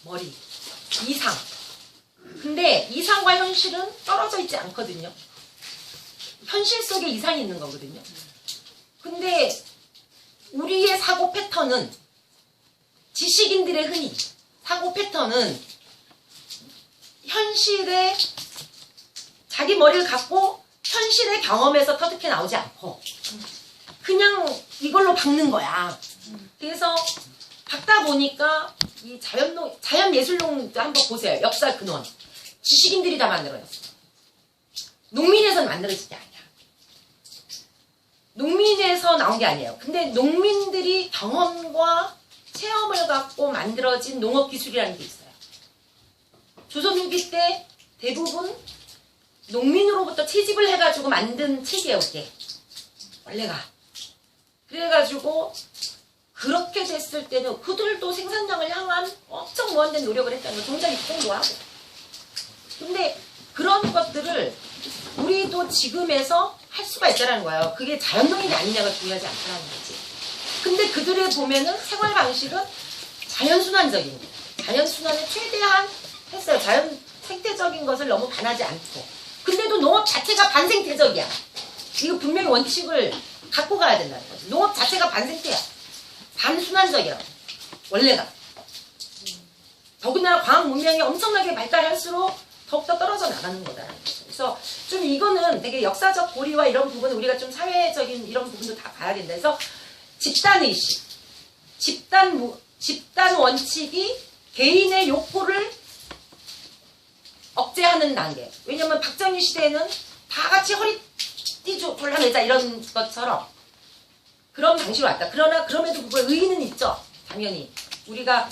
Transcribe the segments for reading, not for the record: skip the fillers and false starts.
머리, 이상. 근데 이상과 현실은 떨어져 있지 않거든요. 현실 속에 이상이 있는 거거든요. 근데 우리의 사고 패턴은, 지식인들의 흔히 사고 패턴은 현실에 자기 머리를 갖고 현실의 경험에서 터득해 나오지 않고 그냥 이걸로 박는 거야. 그래서 박다 보니까 이 자연예술농도 한번 보세요. 역사 근원. 지식인들이 다 만들어냈어. 농민에서는 만들어진 게 아니야. 농민에서 나온 게 아니에요. 근데 농민들이 경험과 체험을 갖고 만들어진 농업기술이라는 게 있어요. 조선 후기 때 대부분 농민으로부터 채집을 해가지고 만든 책이에요, 이게. 원래가. 그래가지고 그렇게 됐을 때는 그들도 생산량을 향한 엄청 무한된 노력을 했다는 거, 종자 입공도 하고. 근데 그런 것들을 우리도 지금에서 할 수가 있다는 거예요. 그게 자연농인이 아니냐가 중요하지 않다는 거지. 근데 그들의 보면은 생활 방식은 자연순환적인 거예요. 자연순환을 최대한 했어요. 자연 생태적인 것을 너무 반하지 않고. 근데도 농업 자체가 반생태적이야. 이거 분명히 원칙을 갖고 가야 된다는 거지. 농업 자체가 반생태야. 반순환적이라고. 원래가. 더군다나 과학 문명이 엄청나게 발달할수록 더욱더 떨어져 나가는 거다라는 거죠. 그래서 좀 이거는 되게 역사적 고리와 이런 부분은 우리가 좀 사회적인 이런 부분도 다 봐야 된다. 그래서 집단의식, 집단 원칙이 개인의 욕구를 억제하는 단계. 왜냐면 박정희 시대에는 다 같이 허리띠 졸라매자 이런 것처럼 그런 방식으로 왔다. 그러나 그럼에도 불구하고 의의는 있죠. 당연히. 우리가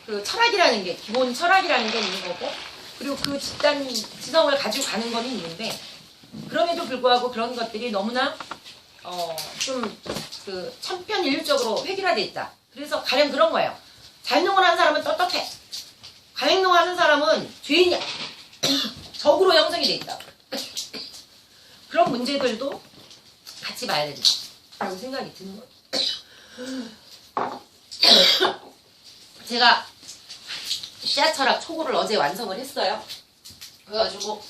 그 철학이라는 게, 기본 철학이라는 게 있는 거고, 그리고 그 집단 지성을 가지고 가는 건 있는데, 그럼에도 불구하고 그런 것들이 너무나 좀 그 천편일률적으로 획일화돼 있다. 그래서 가령 그런 거예요. 자연농을 하는 사람은 떳떳해. 가맹농 하는 사람은 죄인이야. 적으로 형성이 돼 있다. 그런 문제들도 같이 봐야 된다라고 생각이 드는 거예요. 제가 씨앗 철학 초고를 어제 완성을 했어요. 그래가지고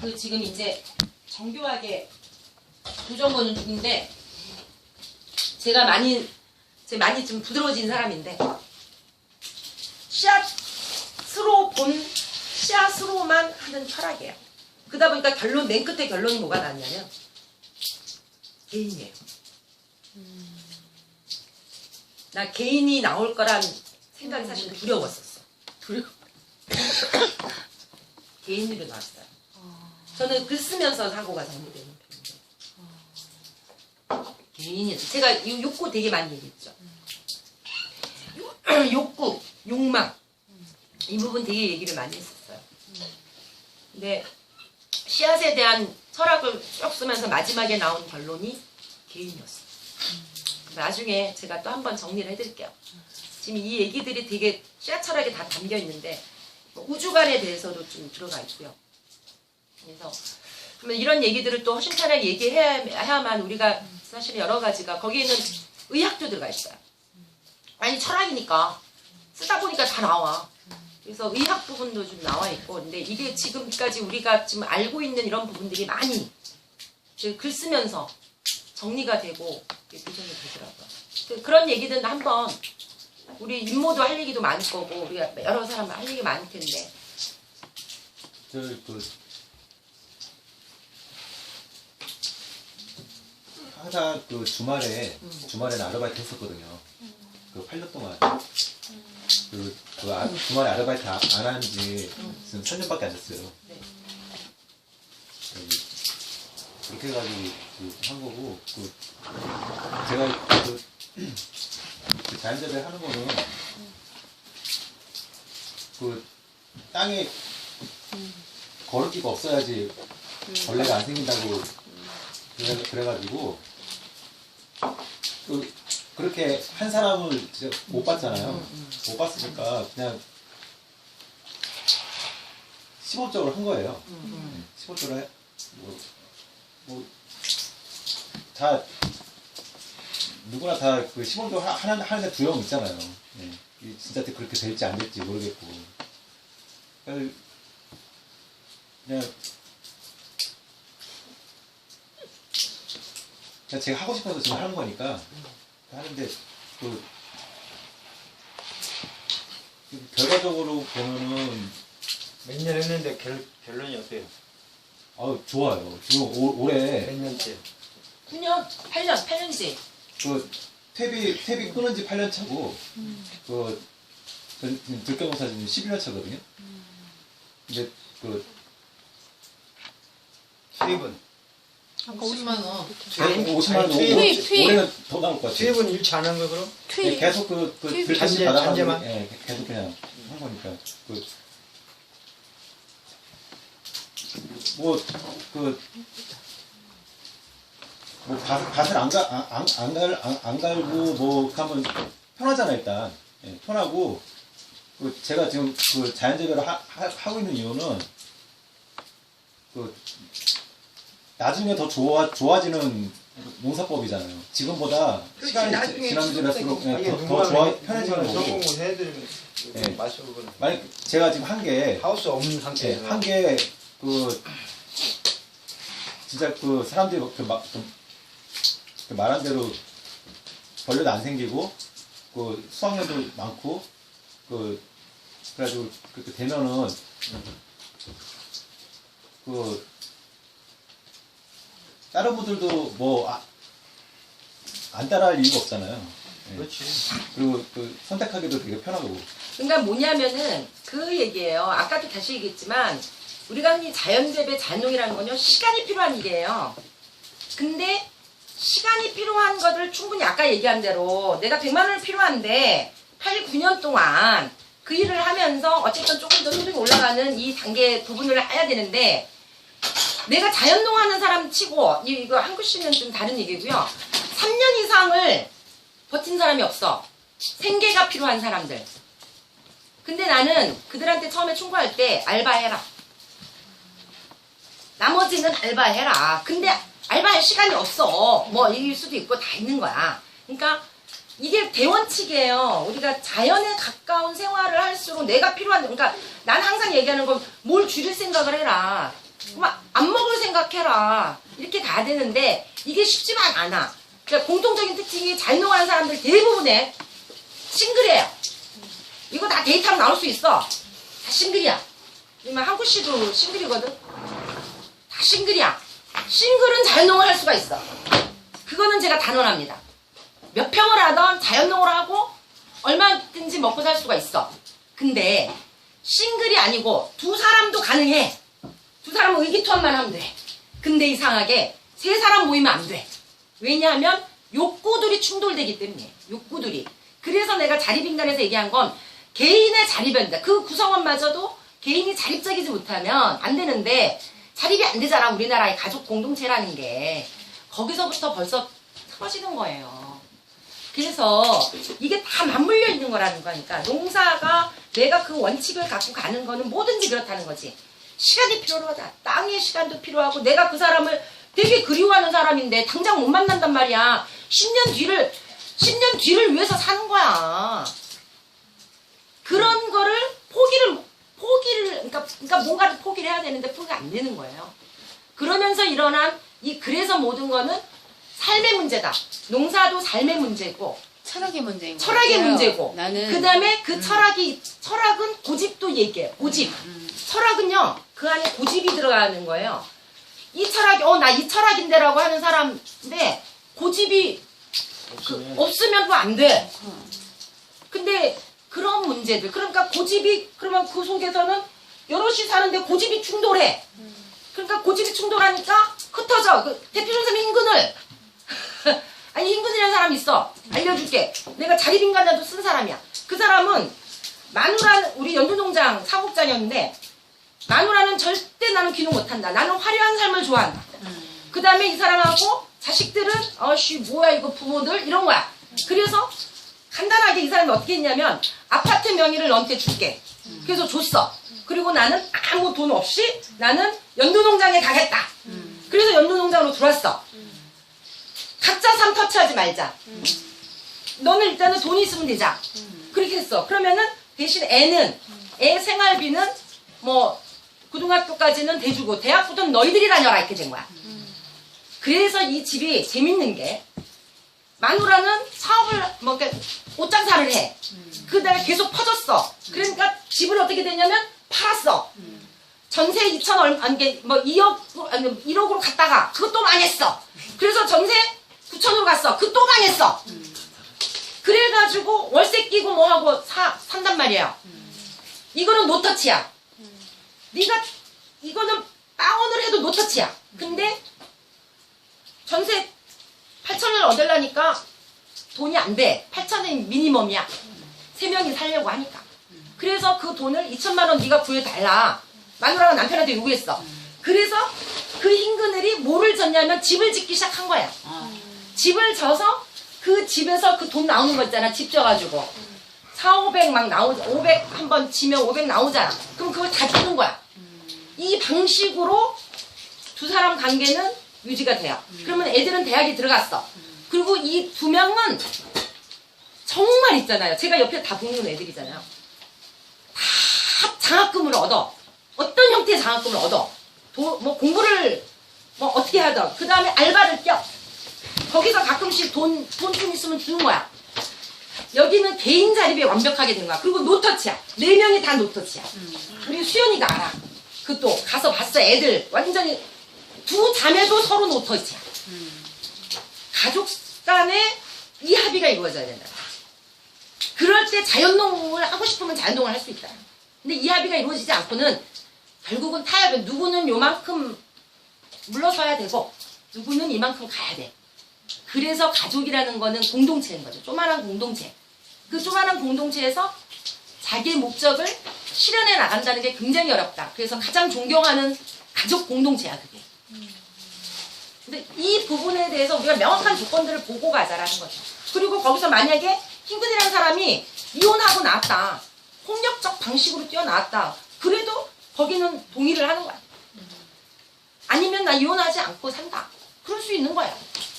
그 지금 이제 정교하게 도전보는 중인데, 제가 많이 좀 부드러워진 사람인데, 씨앗으로만 하는 철학이에요. 그러다 보니까 맨 끝에 결론이 뭐가 나왔냐면, 개인이에요. 나 개인이 나올 거란 생각이 사실 두려웠었어. 개인으로 나왔어요. 저는 글 쓰면서 사고가 정리되는 편인데. 개인이, 제가 이 욕구 되게 많이 얘기했죠. 욕구, 욕망. 이 부분 되게 얘기를 많이 했었어요. 근데 씨앗에 대한 철학을 쭉 쓰면서 마지막에 나온 결론이 개인이었어요. 나중에 제가 또 한번 정리를 해드릴게요. 지금 이 얘기들이 되게 씨앗 철학에 다 담겨 있는데, 우주관에 대해서도 좀 들어가 있고요. 그래서 그러면 이런 얘기들을 또 허심탄회하게 얘기해야만 우리가 사실 여러 가지가, 거기에는 의학도 들어가 있어요. 아니 철학이니까 쓰다 보니까 다 나와. 그래서 의학 부분도 좀 나와 있고, 근데 이게 지금까지 우리가 지금 알고 있는 이런 부분들이 많이 글 쓰면서 정리가 되고 구성이 되더라고요. 그런 얘기들은 한번 우리 임모도 할 얘기도 많을 거고, 우리가 여러 사람 할 얘기 많을 텐데. 항상 그 주말에 아르바이트 했었거든요. 그 8년 동안. 주말에 아르바이트 안 한 지 지금 3년밖에 안 됐어요. 네. 그렇게 해가지고 한 거고, 제가 그 자연재배 하는 거는 그 땅에 거름기가 없어야지 벌레가 안 생긴다고 그래가지고 그렇게 한 사람을 진짜 못 봤잖아요. 못 봤으니까 그냥 시범적으로 한 거예요. 시범적으로 다 누구나 다 그 시범도 하는데 두려움 있잖아요. 예. 진짜 그렇게 될지 안 될지 모르겠고. 그냥 제가 하고 싶어서 지금 하는 거니까 하는데 결과적으로 보면은 몇 년 했는데 결론이 어때요? 좋아요. 지금 올해 몇 년째? 9년, 8년이지. 탭이 끊은 지 8년 차고, 들깨농사 지금 11년 차거든요. 근데 수입은? 아까 50만 원. 50만 원 투입. 올해는 더 나올 것 같아요. 수입은 일치 안 한 거 그럼? 투입. 계속 들깨 잔재, 받아가지고, 잔재만? 예, 계속 그냥 한 거니까. 밭을 안 갈고 뭐 하면 편하잖아 일단. 예, 편하고 제가 지금 자연재배를 하고 있는 이유는 나중에 더 좋아지는 농사법이잖아요. 지금보다 그렇지, 시간이 나중에 지나면질수록 이게 더 편해지는 거고. 성공을 해드리면 예. 마셔보는. 만약 제가 지금 하우스 없는 상태에서 한 게 진짜 사람들이 말한 대로 벌레도 안 생기고 수확량도 많고 그래가지고 그렇게 되면은 다른 분들도 뭐 안 따라할 이유가 없잖아요. 예. 그렇지. 그리고 선택하기도 되게 편하고. 그러니까 뭐냐면은 그 얘기예요. 아까도 다시 얘기했지만 우리가 흔히 자연재배, 자연농이라는 건요. 시간이 필요한 일이에요. 근데 시간이 필요한 것을 충분히 아까 얘기한 대로 내가 100만 원이 필요한데 8, 9년 동안 그 일을 하면서 어쨌든 조금 더 소득이 올라가는 이 단계 부분을 해야 되는데 내가 자연농 하는 사람 치고 이거 한구 씨는 좀 다른 얘기고요. 3년 이상을 버틴 사람이 없어. 생계가 필요한 사람들. 근데 나는 그들한테 처음에 충고할 때 알바해라. 나머지는 알바해라. 근데 알바할 시간이 없어. 뭐 이길 수도 있고 다 있는 거야. 그러니까 이게 대원칙이에요. 우리가 자연에 가까운 생활을 할수록 내가 필요한, 그러니까 난 항상 얘기하는 건 뭘 줄일 생각을 해라. 안 먹을 생각해라. 이렇게 가야 되는데 이게 쉽지만 않아. 그러니까 공통적인 특징이 자연농하는 사람들 대부분의 싱글이에요. 이거 다 데이터로 나올 수 있어. 다 싱글이야. 한구 씨도 싱글이거든. 다 싱글이야. 싱글은 자연농을 할 수가 있어. 그거는 제가 단언합니다. 몇 평을 하던 자연농을 하고 얼마든지 먹고 살 수가 있어. 근데 싱글이 아니고 두 사람도 가능해. 두 사람은 의기투합만 하면 돼. 근데 이상하게 세 사람 모이면 안 돼. 왜냐하면 욕구들이 충돌되기 때문에. 욕구들이. 그래서 내가 자립인간에서 얘기한 건 개인의 자립인다. 그 구성원마저도 개인이 자립적이지 못하면 안 되는데 자립이 안 되잖아. 우리나라의 가족 공동체라는 게. 거기서부터 벌써 틀어지는 거예요. 그래서 이게 다 맞물려 있는 거라는 거니까 농사가 내가 그 원칙을 갖고 가는 거는 뭐든지 그렇다는 거지. 시간이 필요하다. 땅의 시간도 필요하고 내가 그 사람을 되게 그리워하는 사람인데 당장 못 만난단 말이야. 10년 뒤를 위해서 사는 거야. 그런 거를 그러니까 뭔가를 포기를 해야 되는데 포기가 안 되는 거예요. 그러면서 일어난 그래서 모든 거는 삶의 문제다. 농사도 삶의 문제고 철학의 문제인 거 철학의 같아요. 문제고 나는 그 다음에 그 철학은 고집도 얘기해요. 고집. 철학은요 그 안에 고집이 들어가는 거예요. 이 철학이 나 이 철학인데라고 하는 사람인데 고집이 없으면 또 안 돼. 근데 그런 문제들 그러니까 고집이 그러면 그 속에서는 여럿이 사는데 고집이 충돌해. 그러니까 고집이 충돌하니까 흩어져. 대표 선생님 hin근을 아니 hin근이라는 사람이 있어. 알려줄게. 내가 자립인간에도 쓴 사람이야. 그 사람은 마누라는 우리 연두농장 사업장이었는데 마누라는 절대 나는 귀농 못한다. 나는 화려한 삶을 좋아한다. 그 다음에 이 사람하고 자식들은 아씨 뭐야 이거 부모들 이런 거야. 그래서 간단하게 이 사람이 어떻게 했냐면 아파트 명의를 너한테 줄게. 그래서 줬어. 그리고 나는 아무 돈 없이 나는 연두농장에 가겠다. 그래서 연두농장으로 들어왔어. 각자 삶 터치하지 말자. 너는 일단은 돈이 있으면 되자. 그렇게 했어. 그러면은 대신 애 생활비는 뭐 고등학교까지는 대주고 대학부터는 너희들이 다녀라 이렇게 된 거야. 그래서 이 집이 재밌는 게 마누라는 사업을 뭐 이렇게 옷장사를 해. 그다음에 계속 퍼졌어. 그러니까 집을 어떻게 되냐면 팔았어. 전세 2천 얼마 아니 뭐 2억 아니 1억으로 갔다가 그것도 망했어. 그래서 전세 9천으로 갔어. 그것도 망했어. 그래가지고 월세 끼고 뭐 하고 산단 말이에요. 이거는 노터치야. 네가 이거는 다운을 해도 노터치야. 근데 전세 8천을 얻으려니까 돈이 안 돼. 8천은 미니멈이야. 3명이 살려고 하니까. 그래서 그 돈을 2천만 원 네가 구해달라. 마누라가 남편한테 요구했어. 그래서 그 힘그늘이 뭐를 졌냐면 집을 짓기 시작한 거야. 집을 져서 그 집에서 그 돈 나오는 거 있잖아. 집 져가지고 4, 500 막 나오자. 500 한번 지면 500 나오잖아. 그럼 그걸 다 주는 거야. 이 방식으로 두 사람 관계는 유지가 돼요. 그러면 애들은 대학에 들어갔어. 그리고 이 2명은 정말 있잖아요. 제가 옆에 다 보는 애들이잖아요. 다 장학금을 얻어. 어떤 형태의 장학금을 얻어. 뭐 공부를 뭐 어떻게 하든. 그 다음에 알바를 껴. 거기서 가끔씩 돈 좀 있으면 주는 거야. 여기는 개인 자립에 완벽하게 된 거야. 그리고 노터치야. 4명이 다 노터치야. 우리 수연이가 알아. 그것도 가서 봤어. 애들 완전히 두 자매도 서로 노터치야. 가족 간에 이 합의가 이루어져야 된다. 그럴 때 자연농을 하고 싶으면 자연농을 할 수 있다. 근데 이 합의가 이루어지지 않고는 결국은 타협은 누구는 요만큼 물러서야 되고 누구는 이만큼 가야 돼. 그래서 가족이라는 거는 공동체인 거죠. 조그만한 공동체. 그 조그만한 공동체에서 자기의 목적을 실현해 나간다는 게 굉장히 어렵다. 그래서 가장 존경하는 가족 공동체야, 그게. 근데 이 부분에 대해서 우리가 명확한 조건들을 보고 가자라는 거죠. 그리고 거기서 만약에 흰근이라는 사람이 이혼하고 나왔다. 폭력적 방식으로 뛰어나왔다. 그래도 거기는 동의를 하는 거야. 아니면 나 이혼하지 않고 산다. 그럴 수 있는 거야.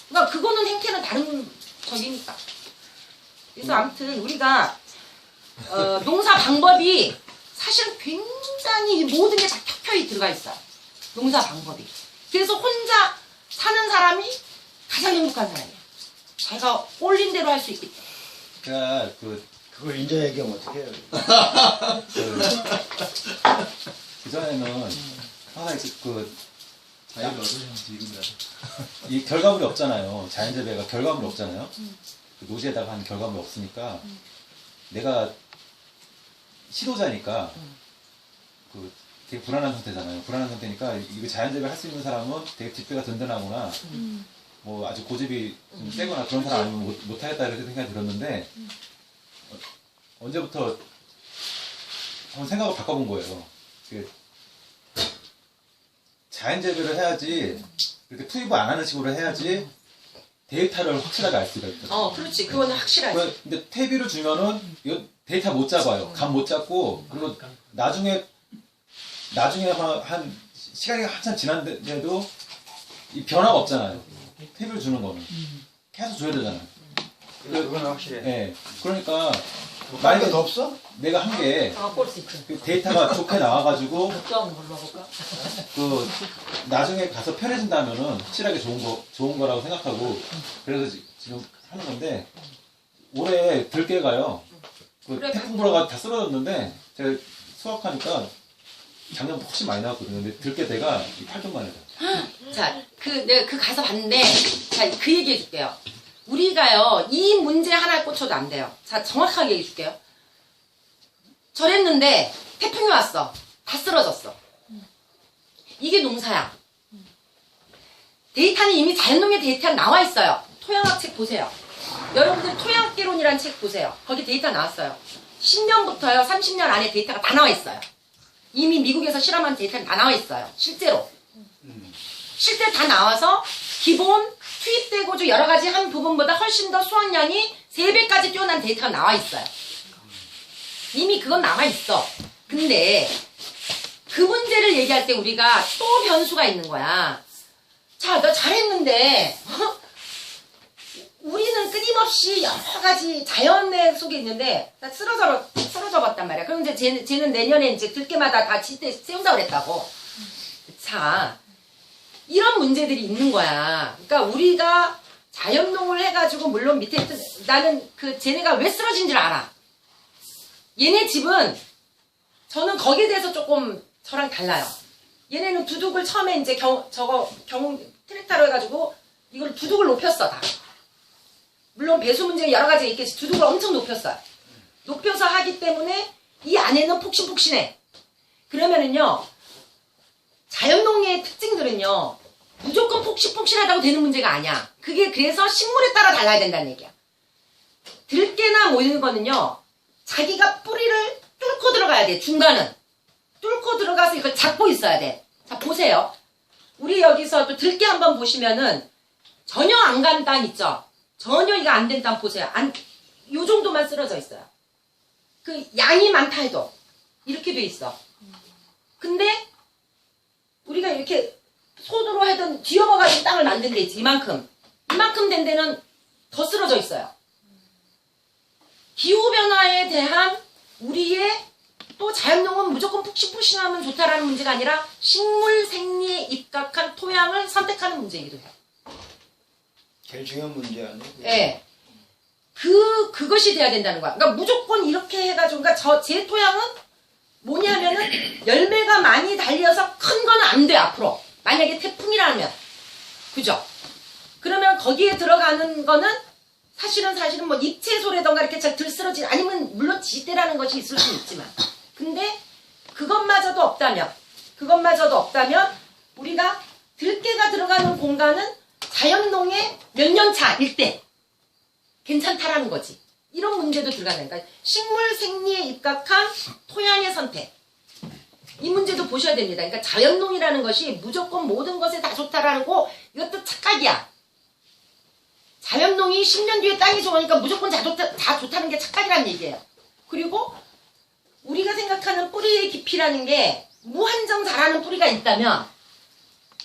그러니까 그거는 행태는 다른 적이니까. 그래서 아무튼 우리가 농사 방법이 사실은 굉장히 모든 게 다 켜켜이 들어가 있어요. 농사 방법이. 그래서 혼자 사는 사람이 가장 행복한 사람이야. 자기가 꼴린 대로 할 수 있기 때문에. 그러니까 그걸 인자 얘기하면 어떻게 해요? 그전에는 항상 이 결과물이 없잖아요. 자연재배가 결과물이 없잖아요. 그 노지에다가 한 결과물이 없으니까 내가 시도자니까 되게 불안한 상태잖아요. 불안한 상태니까 이거 자연재배 할 수 있는 사람은 되게 뒷배가 든든하구나. 뭐 아주 고집이 좀 세거나 그런 사람 아니면 못하겠다 이렇게 생각이 들었는데 언제부터 한번 생각을 바꿔본 거예요. 자연재배를 해야지 이렇게 투입을 안 하는 식으로 해야지 데이터를 확실하게 알 수가 있거든요. 그렇지. 그거는 확실하지. 근데 퇴비를 주면은 이거 데이터 못 잡아요. 감 못 잡고 그리고 나중에 한 시간이 한참 지났는데도 이 변화가 없잖아요. 퇴비를 주는 거는 계속 줘야 되잖아요. 그건 확실해. 네. 그러니까 만약에 더 없어? 내가 한 게 꼴수 데이터가 좋게 나와가지고 한번 골라볼까? 나중에 가서 편해진다면은 확실하게 좋은 거라고 생각하고 그래서 지금 하는 건데 올해 들깨가요. 그래, 태풍 불어가 다 쓰러졌는데 제가 수확하니까 작년보다 훨씬 많이 나왔거든요. 근데 들깨대가 8년 만에 자, 내가 가서 봤는데, 자, 그 얘기 해줄게요. 우리가요, 이 문제 하나에 꽂혀도 안 돼요. 자, 정확하게 얘기해 줄게요. 저랬는데, 태풍이 왔어. 다 쓰러졌어. 이게 농사야. 데이터는 이미 자연농의 데이터가 나와 있어요. 토양학 책 보세요. 여러분들 토양학개론이라는 책 보세요. 거기 데이터 나왔어요. 10년부터요, 30년 안에 데이터가 다 나와 있어요. 이미 미국에서 실험한 데이터는 다 나와 있어요. 실제로. 실제 다 나와서 기본 투입되고 여러 가지 한 부분보다 훨씬 더 수확량이 3배까지 뛰어난 데이터가 나와 있어요. 이미 그건 나와 있어. 근데 그 문제를 얘기할 때 우리가 또 변수가 있는 거야. 자, 너 잘했는데 끊임없이 여러 가지 자연의 속에 있는데 다 쓰러져 봤단 말이야. 그럼 이제 쟤는 내년에 이제 들깨마다 다 진짜 세운다고 그랬다고. 자, 이런 문제들이 있는 거야. 그러니까 우리가 자연농을 해가지고 물론 밑에 나는 그 쟤네가 왜 쓰러진 줄 알아. 얘네 집은 저는 거기에 대해서 조금 저랑 달라요. 얘네는 두둑을 처음에 이제 트랙터로 해가지고 이걸 두둑을 높였어 다. 물론 배수 문제 여러 가지가 있겠지. 두둑을 엄청 높였어요. 높여서 하기 때문에 이 안에는 폭신폭신해. 그러면은요, 자연농의 특징들은요, 무조건 폭신폭신하다고 되는 문제가 아니야. 그게 그래서 식물에 따라 달라야 된다는 얘기야. 들깨나 뭐 이런 거는요, 자기가 뿌리를 뚫고 들어가야 돼. 중간은. 뚫고 들어가서 이걸 잡고 있어야 돼. 자, 보세요. 우리 여기서 또 들깨 한번 보시면은 전혀 안 간 땅 있죠? 전혀 이거 안 된 땅 보세요. 요 정도만 쓰러져 있어요. 그 양이 많다 해도 이렇게 돼 있어. 근데 우리가 이렇게 손으로 하던 뒤집어가지고 땅을 만든 데 있지. 이만큼 된 데는 더 쓰러져 있어요. 기후변화에 대한 우리의 또 자연농은 무조건 푹신푹신하면 좋다라는 문제가 아니라 식물 생리에 입각한 토양을 선택하는 문제이기도 해요. 제일 중요한 문제 아니에요? 네. 그것이 돼야 된다는 거야. 그러니까 무조건 이렇게 해가지고, 그러니까 제 토양은 뭐냐면은 열매가 많이 달려서 큰 건 안 돼, 앞으로. 만약에 태풍이라면. 그죠? 그러면 거기에 들어가는 거는 사실은 뭐 잎채소라던가 이렇게 잘 들쓰러진, 아니면 물론 지대라는 것이 있을 수 있지만. 근데 그것마저도 없다면 우리가 들깨가 들어가는 공간은 자연농의 몇 년 차일 때 괜찮다라는 거지. 이런 문제도 들어가는 거니까 식물 생리에 입각한 토양의 선택. 이 문제도 보셔야 됩니다. 그러니까 자연농이라는 것이 무조건 모든 것에 다 좋다라는 거, 이것도 착각이야. 자연농이 10년 뒤에 땅이 좋으니까 무조건 다 좋다는 게 착각이라는 얘기예요. 그리고 우리가 생각하는 뿌리의 깊이라는 게 무한정 자라는 뿌리가 있다면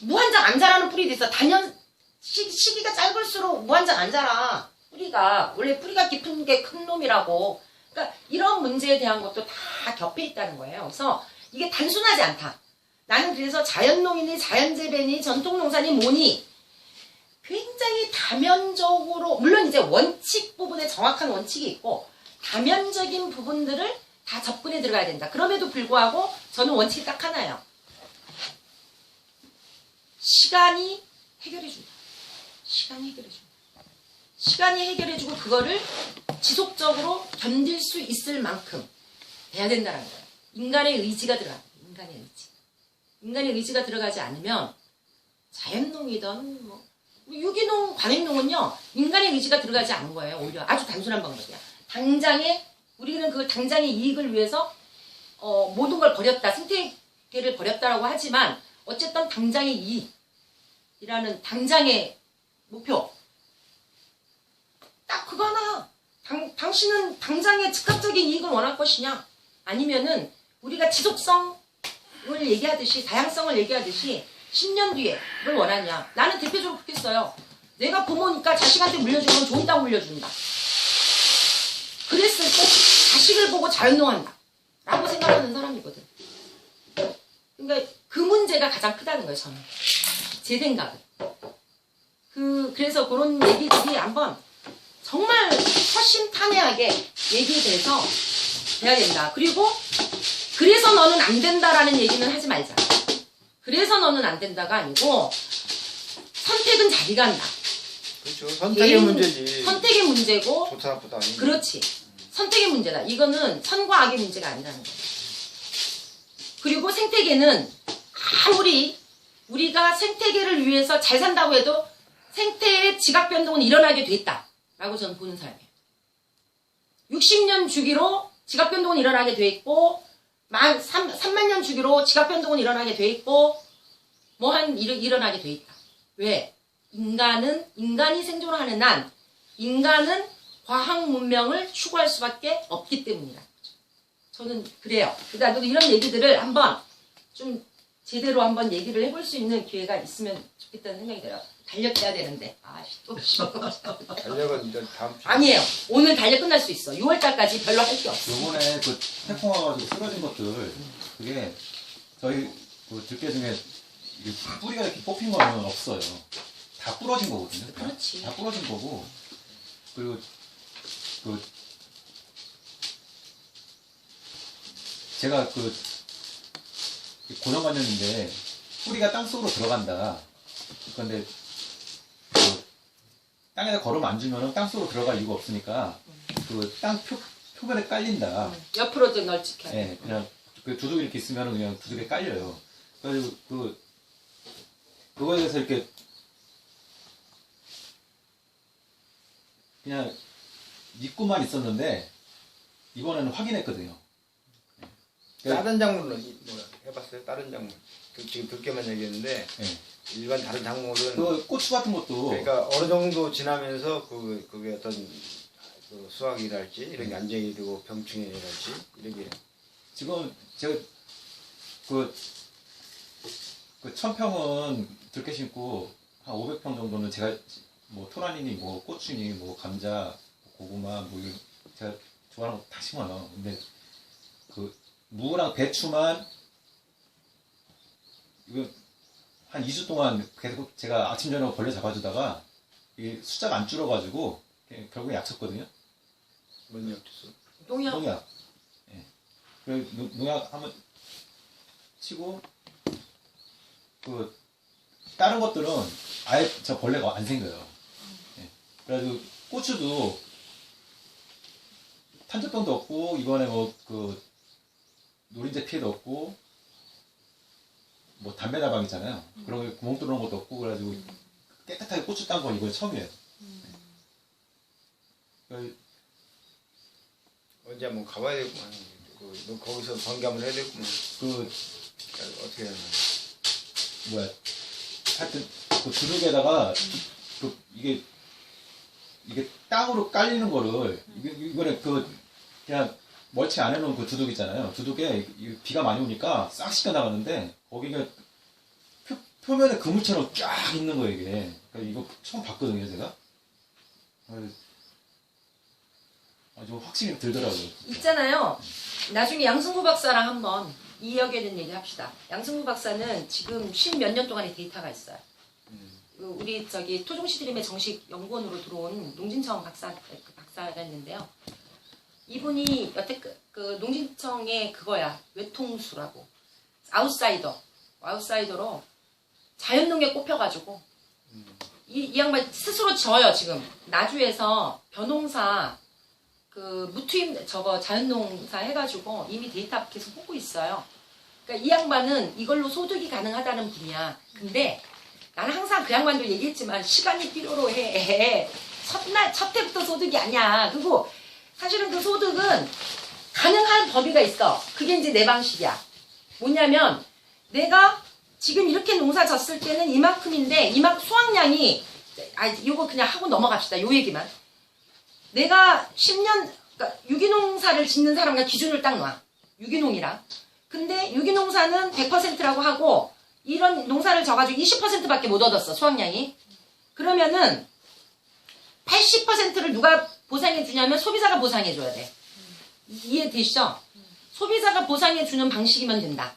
무한정 안 자라는 뿌리도 있어. 단연 시기가 짧을수록 무한정 안 자라. 뿌리가 원래 뿌리가 깊은 게 큰 놈이라고. 그러니까 이런 문제에 대한 것도 다 겹해 있다는 거예요. 그래서 이게 단순하지 않다. 나는 그래서 자연농이니 자연재배니 전통농사니 뭐니 굉장히 다면적으로, 물론 이제 원칙 부분에 정확한 원칙이 있고 다면적인 부분들을 다 접근해 들어가야 된다. 그럼에도 불구하고 저는 원칙이 딱 하나예요. 시간이 해결해준다. 시간이 해결해주고 그거를 지속적으로 견딜 수 있을 만큼 돼야 된다는 거예요. 인간의 의지가 들어가요. 인간의 의지가 들어가지 않으면 자연농이든 뭐 유기농, 관행농은요, 인간의 의지가 들어가지 않은 거예요. 오히려 아주 단순한 방법이야. 우리는 그 당장의 이익을 위해서 모든 걸 버렸다, 생태계를 버렸다라고 하지만 어쨌든 당장의 이익이라는 당장의 목표, 딱 그거 하나. 당신은 당장의 즉각적인 이익을 원할 것이냐, 아니면은 우리가 지속성을 얘기하듯이, 다양성을 얘기하듯이 10년 뒤에 뭘 원하냐. 나는 대표적으로 그렇게 써요. 내가 부모니까 자식한테 물려주면 좋은 땅 물려준다. 그랬을 때 자식을 보고 자연농한다 라고 생각하는 사람이거든. 그러니까 그 문제가 가장 크다는 거예요, 저는. 제 생각은. 그래서 그런 얘기들이 한번 정말 허심탄회하게 얘기돼서 돼야 된다. 그리고 그래서 너는 안 된다라는 얘기는 하지 말자. 그래서 너는 안 된다가 아니고 선택은 자기가 한다. 그렇죠. 선택의 문제지. 선택의 문제고. 좋다 나쁘다 아니. 그렇지. 선택의 문제다. 이거는 선과 악의 문제가 아니라는 거야. 그리고 생태계는 아무리 우리가 생태계를 위해서 잘 산다고 해도 생태의 지각 변동은 일어나게 돼 있다 라고 저는 보는 사람이에요. 60년 주기로 지각 변동은 일어나게 돼 있고 3만 년 주기로 지각 변동은 일어나게 돼 있고 일어나게 돼 있다. 왜? 인간이 생존하는 한 인간은 과학 문명을 추구할 수밖에 없기 때문이다. 저는 그래요. 그러니까 이런 얘기들을 한번 좀 제대로 한번 얘기를 해볼 수 있는 기회가 있으면 좋겠다는 생각이 들어요. 달력해야 되는데. 또 달력은 이제 다음 주. 아니에요. 오늘 달력 끝날 수 있어. 6월달까지 별로 할 게 없어. 요번에 그 태풍 와가지고 쓰러진 것들, 그게 저희 그 들깨 중에 이게 뿌리가 이렇게 뽑힌 거는 없어요. 다 부러진 거거든요. 그렇지. 다 부러진 거고, 그리고 그 제가 그 고정관념인데 뿌리가 땅 속으로 들어간다. 그런데 그 땅에다 걸음 안 주면은 땅 속으로 들어갈 이유가 없으니까 그 땅 표면에 깔린다. 옆으로 좀 널찍해. 예, 그냥 그 두둑이 이렇게 있으면은 그냥 두둑에 깔려요. 그래가지고 그거에 대해서 이렇게 그냥 믿고만 있었는데 이번에는 확인했거든요. 다른 작물은 뭐 해봤어요? 다른 작물. 지금 들깨만 얘기했는데 예. 일반 다른 작물은 그 고추 같은 것도 그러니까 어느 정도 지나면서 그게 어떤 그 수확이랄지 이런 게 안정이 되고 병충해랄지 이런 게 지금 제가 그 1000평은 들깨 심고 한 500평 정도는 제가 뭐 토란이니 뭐 고추니 뭐 감자, 고구마 뭐 이거 제가 좋아하는 거 다 심어요. 근데 그 무랑 배추만 이거 한 2주 동안 계속 제가 아침 저녁 벌레 잡아주다가 이게 숫자가 안 줄어가지고 결국에 약 쳤거든요. 뭔 약tus어? 농약. 농약. 예. 그 농약 한번 치고 그 다른 것들은 아예 저 벌레가 안 생겨요. 예. 그래가지고 고추도 탄저병도 없고 이번에 뭐 그 노린재 피해도 없고 뭐 담배 나방 있잖아요. 그런 거 구멍 뚫는 것도 없고 그래가지고 깨끗하게 고추 딴 건 이번에 처음이에요. 예. 언제 한번 가봐야 되겠구만. 너 거기서 관계 한번 해야 되겠구만. 그 어떻게 해야 되나. 뭐야 하여튼 그 두둑에다가 이게 땅으로 깔리는 거를 이번에 그 그냥 멀치 안 해놓은 그 두둑 있잖아요. 두둑에 비가 많이 오니까 싹 씻겨 나가는데 거기가 표면에 그물처럼 쫙 있는 거예요 이게. 그러니까 이거 처음 봤거든요 제가. 좀 확실히 들더라고요. 있잖아요. 나중에 양승구 박사랑 한번 이야기하는 얘기 합시다. 양승구 박사는 지금 10몇 년 동안의 데이터가 있어요. 우리 저기 토종시드림의 정식 연구원으로 들어온 농진청 박사가 있는데요. 이분이 여태 그 농진청의 그거야 외통수라고 아웃사이더로 자연농에 꼽혀가지고 이 양반 스스로 져요 지금 나주에서 벼농사 그 무투임 저거 자연농사 해가지고 이미 데이터 계속 뽑고 있어요. 그러니까 이 양반은 이걸로 소득이 가능하다는 분이야. 근데 나는 항상 그 양반도 얘기했지만 시간이 필요로 해. 첫 해부터 소득이 아니야. 그리고 사실은 그 소득은 가능한 범위가 있어. 그게 이제 내 방식이야. 뭐냐면 내가 지금 이렇게 농사 졌을 때는 이만큼인데 수확량이 요거 그냥 하고 넘어갑시다. 요 얘기만. 내가 10년 그러니까 유기농사를 짓는 사람과 기준을 딱 놔. 유기농이랑. 근데 유기농사는 100%라고 하고 이런 농사를 져가지고 20%밖에 못 얻었어. 수확량이. 그러면은 80%를 누가 보상해 주냐면 소비자가 보상해 줘야 돼. 이해되시죠? 소비자가 보상해 주는 방식이면 된다.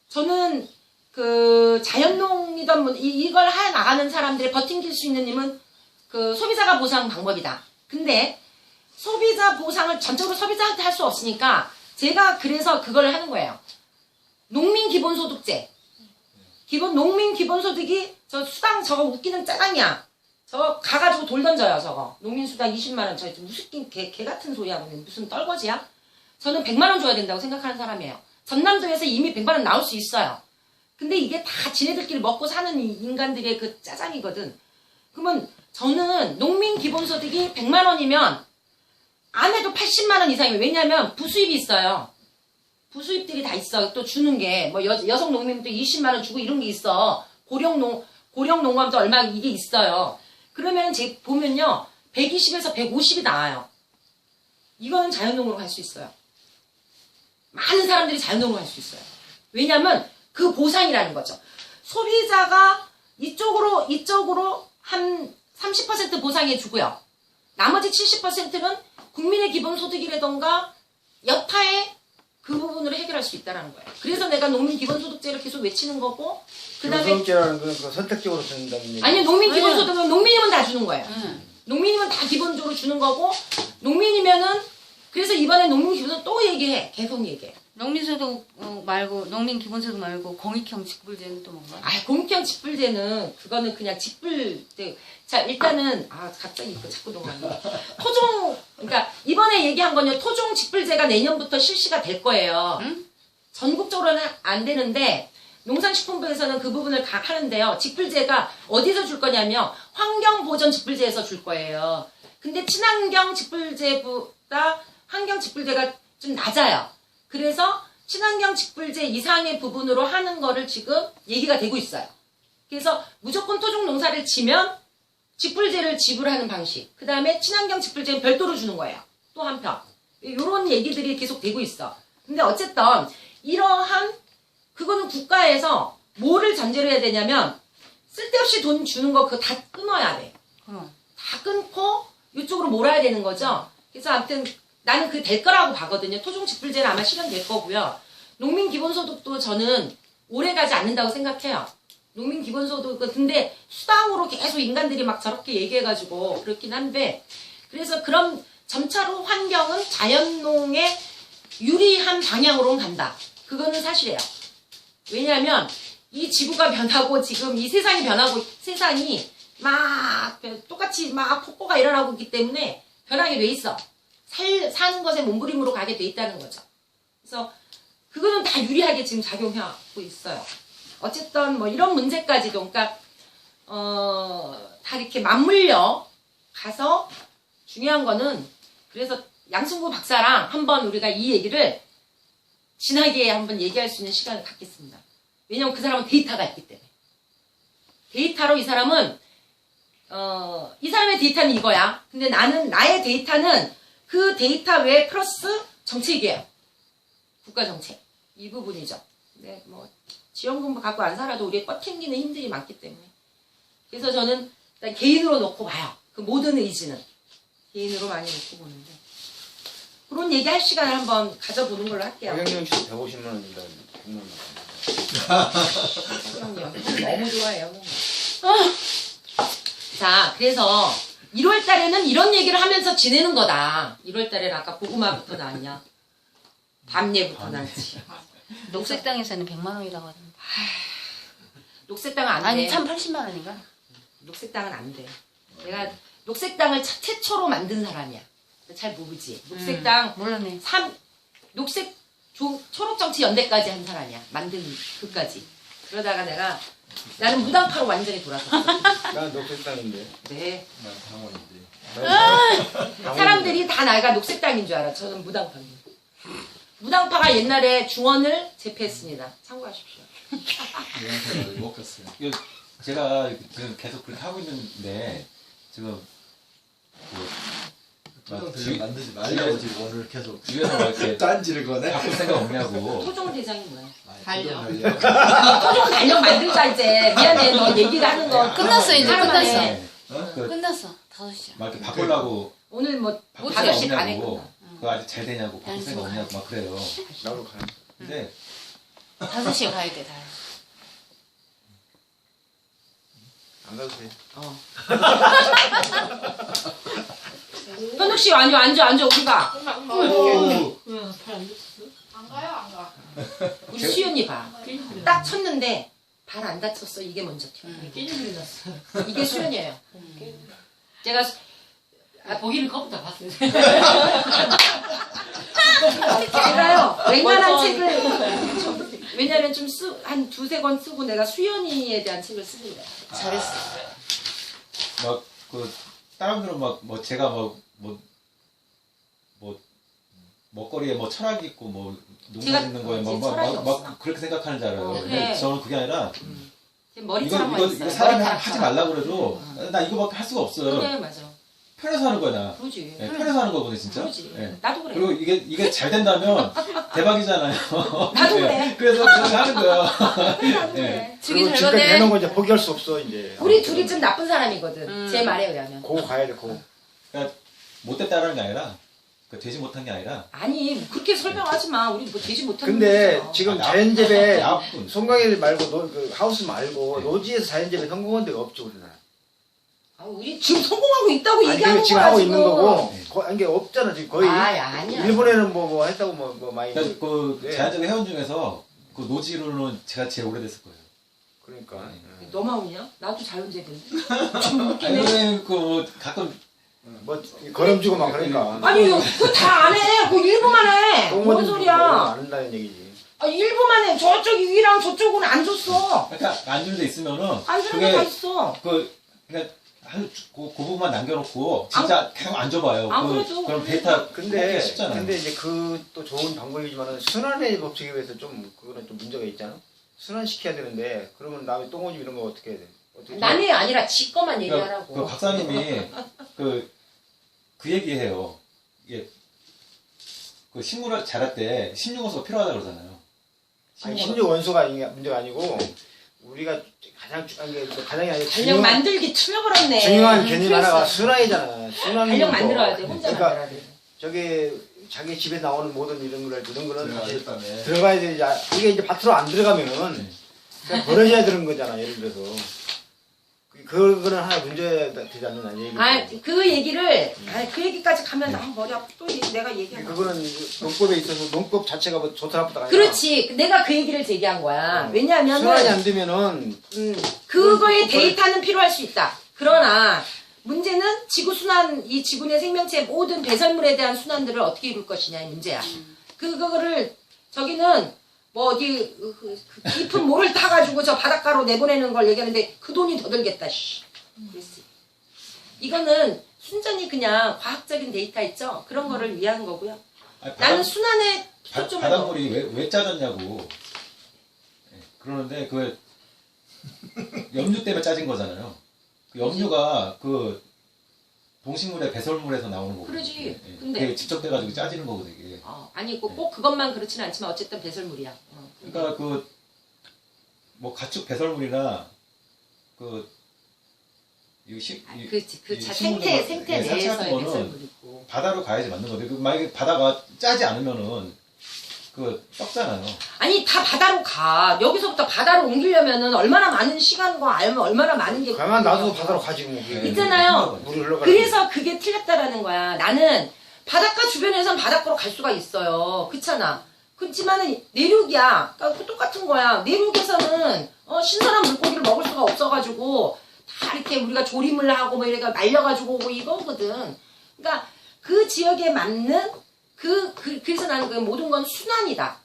저는 그 자연농이던 뭐 이걸 해 나가는 사람들의 버팅길 수 있는 힘은 그 소비자가 보상 방법이다. 근데 소비자 보상을 전적으로 소비자한테 할 수 없으니까 제가 그래서 그걸 하는 거예요. 농민 기본소득제. 농민 기본소득이 저 수당 저거 웃기는 짜장이야. 저거 가가지고 돌 던져요 저거. 농민수당 20만원. 저 무슨 개 같은 소리야. 무슨 떨거지야? 저는 100만원 줘야 된다고 생각하는 사람이에요. 전남도에서 이미 100만원 나올 수 있어요. 근데 이게 다 지네들끼리 먹고 사는 인간들의 그 짜장이거든. 그러면 저는 농민 기본소득이 100만원이면 안 해도 80만원 이상이에요. 왜냐면 부수입이 있어요. 부수입들이 다 있어. 또 주는 게 뭐 여성 농민도 20만원 주고 이런 게 있어. 고령 농가도 얼마 이게 있어요. 그러면 제 보면요 120에서 150이 나와요. 이거는 자연농으로 갈 수 있어요. 많은 사람들이 자연농으로 갈 수 있어요. 왜냐면 그 보상이라는 거죠. 소비자가 이쪽으로 한 30% 보상해 주고요. 나머지 70%는 국민의 기본소득이라던가 여타의 그 부분으로 해결할 수 있다는 거예요. 그래서 내가 농민 기본소득제를 계속 외치는 거고, 그 다음에 기본소득제라는 건 그 선택적으로 준다는 얘기. 아니 농민 기본소득은 농민이면 다 주는 거예요. 응. 농민이면 다 기본적으로 주는 거고, 농민이면은 그래서 이번에 농민 기본소득 또 얘기해. 계속 얘기해. 농민소득 말고 농민 기본소득 말고 공익형 직불제는 또 뭔가? 아, 공익형 직불제는 그거는 그냥 직불제. 자, 일단은 갑자기 이거 자꾸 넘어가네. 토종, 그러니까 이번에 얘기한 건요. 토종 직불제가 내년부터 실시가 될 거예요. 응? 전국적으로는 안 되는데 농산식품부에서는 그 부분을 하는데요. 직불제가 어디서 줄 거냐면 환경보전 직불제에서 줄 거예요. 근데 친환경 직불제보다 환경 직불제가 좀 낮아요. 그래서 친환경 직불제 이상의 부분으로 하는 거를 지금 얘기가 되고 있어요. 그래서 무조건 토종 농사를 지면 직불제를 지불하는 방식. 그 다음에 친환경 직불제는 별도로 주는 거예요. 또 한편. 이런 얘기들이 계속 되고 있어. 근데 어쨌든 이러한 그거는 국가에서 뭐를 전제로 해야 되냐면 쓸데없이 돈 주는 거 그거 다 끊어야 돼. 다 끊고 이쪽으로 몰아야 되는 거죠. 그래서 아무튼 나는 그게 될 거라고 봐거든요. 토종 직불제는 아마 실현될 거고요. 농민 기본소득도 저는 오래 가지 않는다고 생각해요. 농민 기본소득은 근데 수당으로 계속 인간들이 막 저렇게 얘기해가지고 그렇긴 한데, 그래서 그런 점차로 환경은 자연농에 유리한 방향으로 간다. 그거는 사실이에요. 왜냐하면 이 지구가 변하고 지금 이 세상이 변하고 세상이 막 똑같이 막 폭포가 일어나고 있기 때문에 변하게 돼 있어. 사는 것에 몸부림으로 가게 돼 있다는 거죠. 그래서 그거는 다 유리하게 지금 작용하고 있어요. 어쨌든 뭐 이런 문제까지도 그러니까 다 이렇게 맞물려 가서 중요한 거는, 그래서 양승구 박사랑 한번 우리가 이 얘기를 진하게 한번 얘기할 수 있는 시간을 갖겠습니다. 왜냐면 그 사람은 데이터가 있기 때문에. 데이터로 이 사람은 이 사람의 데이터는 이거야. 근데 나의 데이터는 그 데이터 외에 플러스 정책이에요. 국가 정책. 이 부분이죠. 근데 뭐 지원금 갖고 안 살아도 우리의 뻗팅기는 힘들이 많기 때문에. 그래서 저는 일단 개인으로 놓고 봐요. 그 모든 의지는. 개인으로 많이 놓고 보는데. 그런 얘기할 시간을 한번 가져보는 걸로 할게요. 박영경 씨 150만 원입니다. 100만 원. 그럼요. 너무 좋아해요. 자, 그래서 1월 달에는 이런 얘기를 하면서 지내는 거다. 1월 달에는 아까 고구마부터 나왔냐. 밤예부터 나왔지. 녹색당에서는 100만 원이라고 하던데. 녹색당은 안 돼. 아니 1080만 원인가? 녹색당은 안 돼. 내가 녹색당을 최초로 만든 사람이야. 잘 모르지. 녹색당 몰랐네. 녹색 초록정치연대까지 한 사람이야. 만든 그까지. 그러다가 나는 무당파로 완전히 돌아섰어. 난 녹색당인데. 네. 난 당원인데. 사람들이 다 나가 녹색당인 줄 알아. 저는 무당파입니다. 무당파가 옛날에 중원을 제패했습니다. 참고하십시오. 못 갔어요. 제가 지금 계속 그렇게 하고 있는데 지금 만들지 말려야지 오늘 계속 주위에서 막 이렇게 딴지를 거네. 바꿀 생각 없냐고. 토종 대장이 뭐야? 달려. 토종 달력 만들자 이제. 미안해, 너 얘기를 하는 거. 끝났어, 이제 사람한테. 끝났어. 어? 그, 끝났어. 5시야. 막 이렇게 바꾸려고 오늘 뭐 바꿀 5시 생각 반에 없냐고. 끝나. 그거 아직 잘 되냐고 바꿀 생각 연습을 없냐고 막 그래요. 나도 가는. 근데 5시에 가야 돼, 다. 안 가도 돼. 현욱 씨 앉아 우리가. 우리 수연이 봐. 딱 쳤는데 발 안 다쳤어. 이게 먼저 튀어. 이게 수연이에요. 제가 보기는 컴퓨터 봤어요. 제가요 웬만한 책을 왜냐면 좀 한 2-3권 쓰고 내가 수연이에 대한 책을 쓰는데 잘했어. 막 그 사람들은 막 뭐 제가 먹거리에 뭐 철학이 있고 뭐 농사 제가 짓는 거에 제 철학이 없어. 막 그렇게 생각하는 줄 알아요. 그래. 근데 저는 그게 아니라 머리카락만 이거 있어요. 사람이 머리카락. 하지 말라 그래도 나 이거밖에 할 수가 없어요. 그래 맞아. 편해서 하는 거야 나. 그러지. 예, 편해서 하는 거거든 진짜. 그러지. 예. 나도 그래. 그리고 이게 잘 된다면 대박이잖아요. 나도 예, 그래. 그래서 그렇게 하는 거야. 나도 그래. 예. 주기 그리고 잘 지금까지 거네. 해놓은 거 이제 포기할 수 없어 이제. 우리 둘이 좀 나쁜 사람이거든. 제 말에 의하면. 고 가야 돼 고. 그러니까 못됐다라는 게 아니라 그 되지 못한 게 아니라 아니 그렇게 설명하지 마. 우리 뭐 되지 못하는 근데 거잖아. 지금 아, 자연재배 나쁜. 송강일 말고 그 하우스 말고 네. 노지에서 자연재배 성공한 데가 없죠 우리나라. 아, 우리 지금 성공하고 있다고 아니 얘기하는 지금 거야 하고 지금. 있는 거고 네. 이게 없잖아 지금 거의. 아니야. 일본에는 뭐 했다고 뭐 많이. 그러니까 그 네. 자연재배 회원 중에서 그 노지로는 제가 제일 오래됐을 거예요. 그러니까. 너마우냐? 나도 자연재배인데. 좀 웃기네. 아니 그 가끔 뭐 걸음주고 막 그러니까. 아니 그거 다 안 해. 그거 일부만 해. 뭔 소리야? 안 한다는 얘기지. 아, 일부만 해. 저쪽 위랑 저쪽은 안 줬어. 그러니까 안 주는 데 있으면은 안 주는 데다 있어. 그러니까 그 부분만 남겨놓고 진짜 계속 안 줘봐요. 안 그래도 그럼 데이터 근데 뽑기가 쉽잖아요. 근데 이제 그 또 좋은 방법이지만은 순환의 법칙에 비해서 좀 그거는 좀 문제가 있잖아. 순환시켜야 되는데 그러면 남의 똥오줌 이런 거 어떻게 해야 돼? 어떻게 남이 아니라 지 거만 그러니까 얘기하라고. 그 박사님이 그 얘기해요. 이게 그 식물을 자랄 때 식료원소가 필요하다 그러잖아요. 아니 심지어 원소가 문제가 아니고 우리가 가장 가장이 아니라 달력 만들기 틀려버렸네. 중요한 개념 틀렸어. 하나가 순환이잖아. 순환. 달력 만들어야 돼. 혼자 그러니까 만들어야 돼. 저기 자기 집에 나오는 모든 이런 거는 사실 들어가겠다네. 들어가야 되지. 이게 이제 밭으로 안 들어가면은 그냥 버려져야 되는 거잖아. 예를 들어서 그거는 하나 문제가 되지 않느냐 얘기. 그 얘기를 그 얘기까지 가면 나 머리 아파. 또 내가 얘기하고. 그거는 농법에 있어서 농법 자체가 뭐 좋다 나쁘다가 아니라 그렇지. 내가 그 얘기를 제기한 거야. 순환이 왜냐하면은 안 되면은 그거의 데이터는 필요할 수 있다. 그러나 문제는 지구 순환, 이 지구 내 생명체 모든 배설물에 대한 순환들을 어떻게 이룰 것이냐의 문제야. 그거를 저기는 뭐 어디 그 깊은 모를 타가지고 저 바닷가로 내보내는 걸 얘기하는데 그 돈이 더 들겠다. 씨. 그랬어. 이거는 순전히 그냥 과학적인 데이터 있죠. 그런 거를 위한 거고요. 아니, 나는 순환에 초점을 바닷물이 왜 짜졌냐고 그러는데 그 염류 때문에 짜진 거잖아요. 그 염류가 그 동식물의 배설물에서 나오는 거거든요. 그러지. 예, 근데- 그게 집적돼가지고 짜지는 거거든요. 이게. 아니 꼭 그것만 그렇지는 않지만 어쨌든 배설물이야. 그러니까 그 뭐 가축 배설물이나 그렇지. 그 이 생태 식물들, 예, 내에서의 같은 거는 배설물 있고. 바다로 가야지 맞는 건데 만약에 바다가 짜지 않으면은 그 썩잖아요. 아니 다 바다로 가. 여기서부터 바다로 옮기려면은 얼마나 많은 시간과 얼마나 많은 게 가만 놔도 필요해요. 바다로 가지 뭐. 예, 있잖아요. 물이 흘러가. 그래서 그게 틀렸다라는 거야. 나는 바닷가 주변에선 바닷가로 갈 수가 있어요. 그렇잖아. 그렇지만은 내륙이야. 그러니까 똑같은 거야. 내륙에서는 신선한 물고기를 먹을 수가 없어가지고 다 이렇게 우리가 조림을 하고 뭐 이래가 말려가지고 오고 이거거든. 그러니까 그 지역에 맞는 그래서 나는 그 모든 건 순환이다.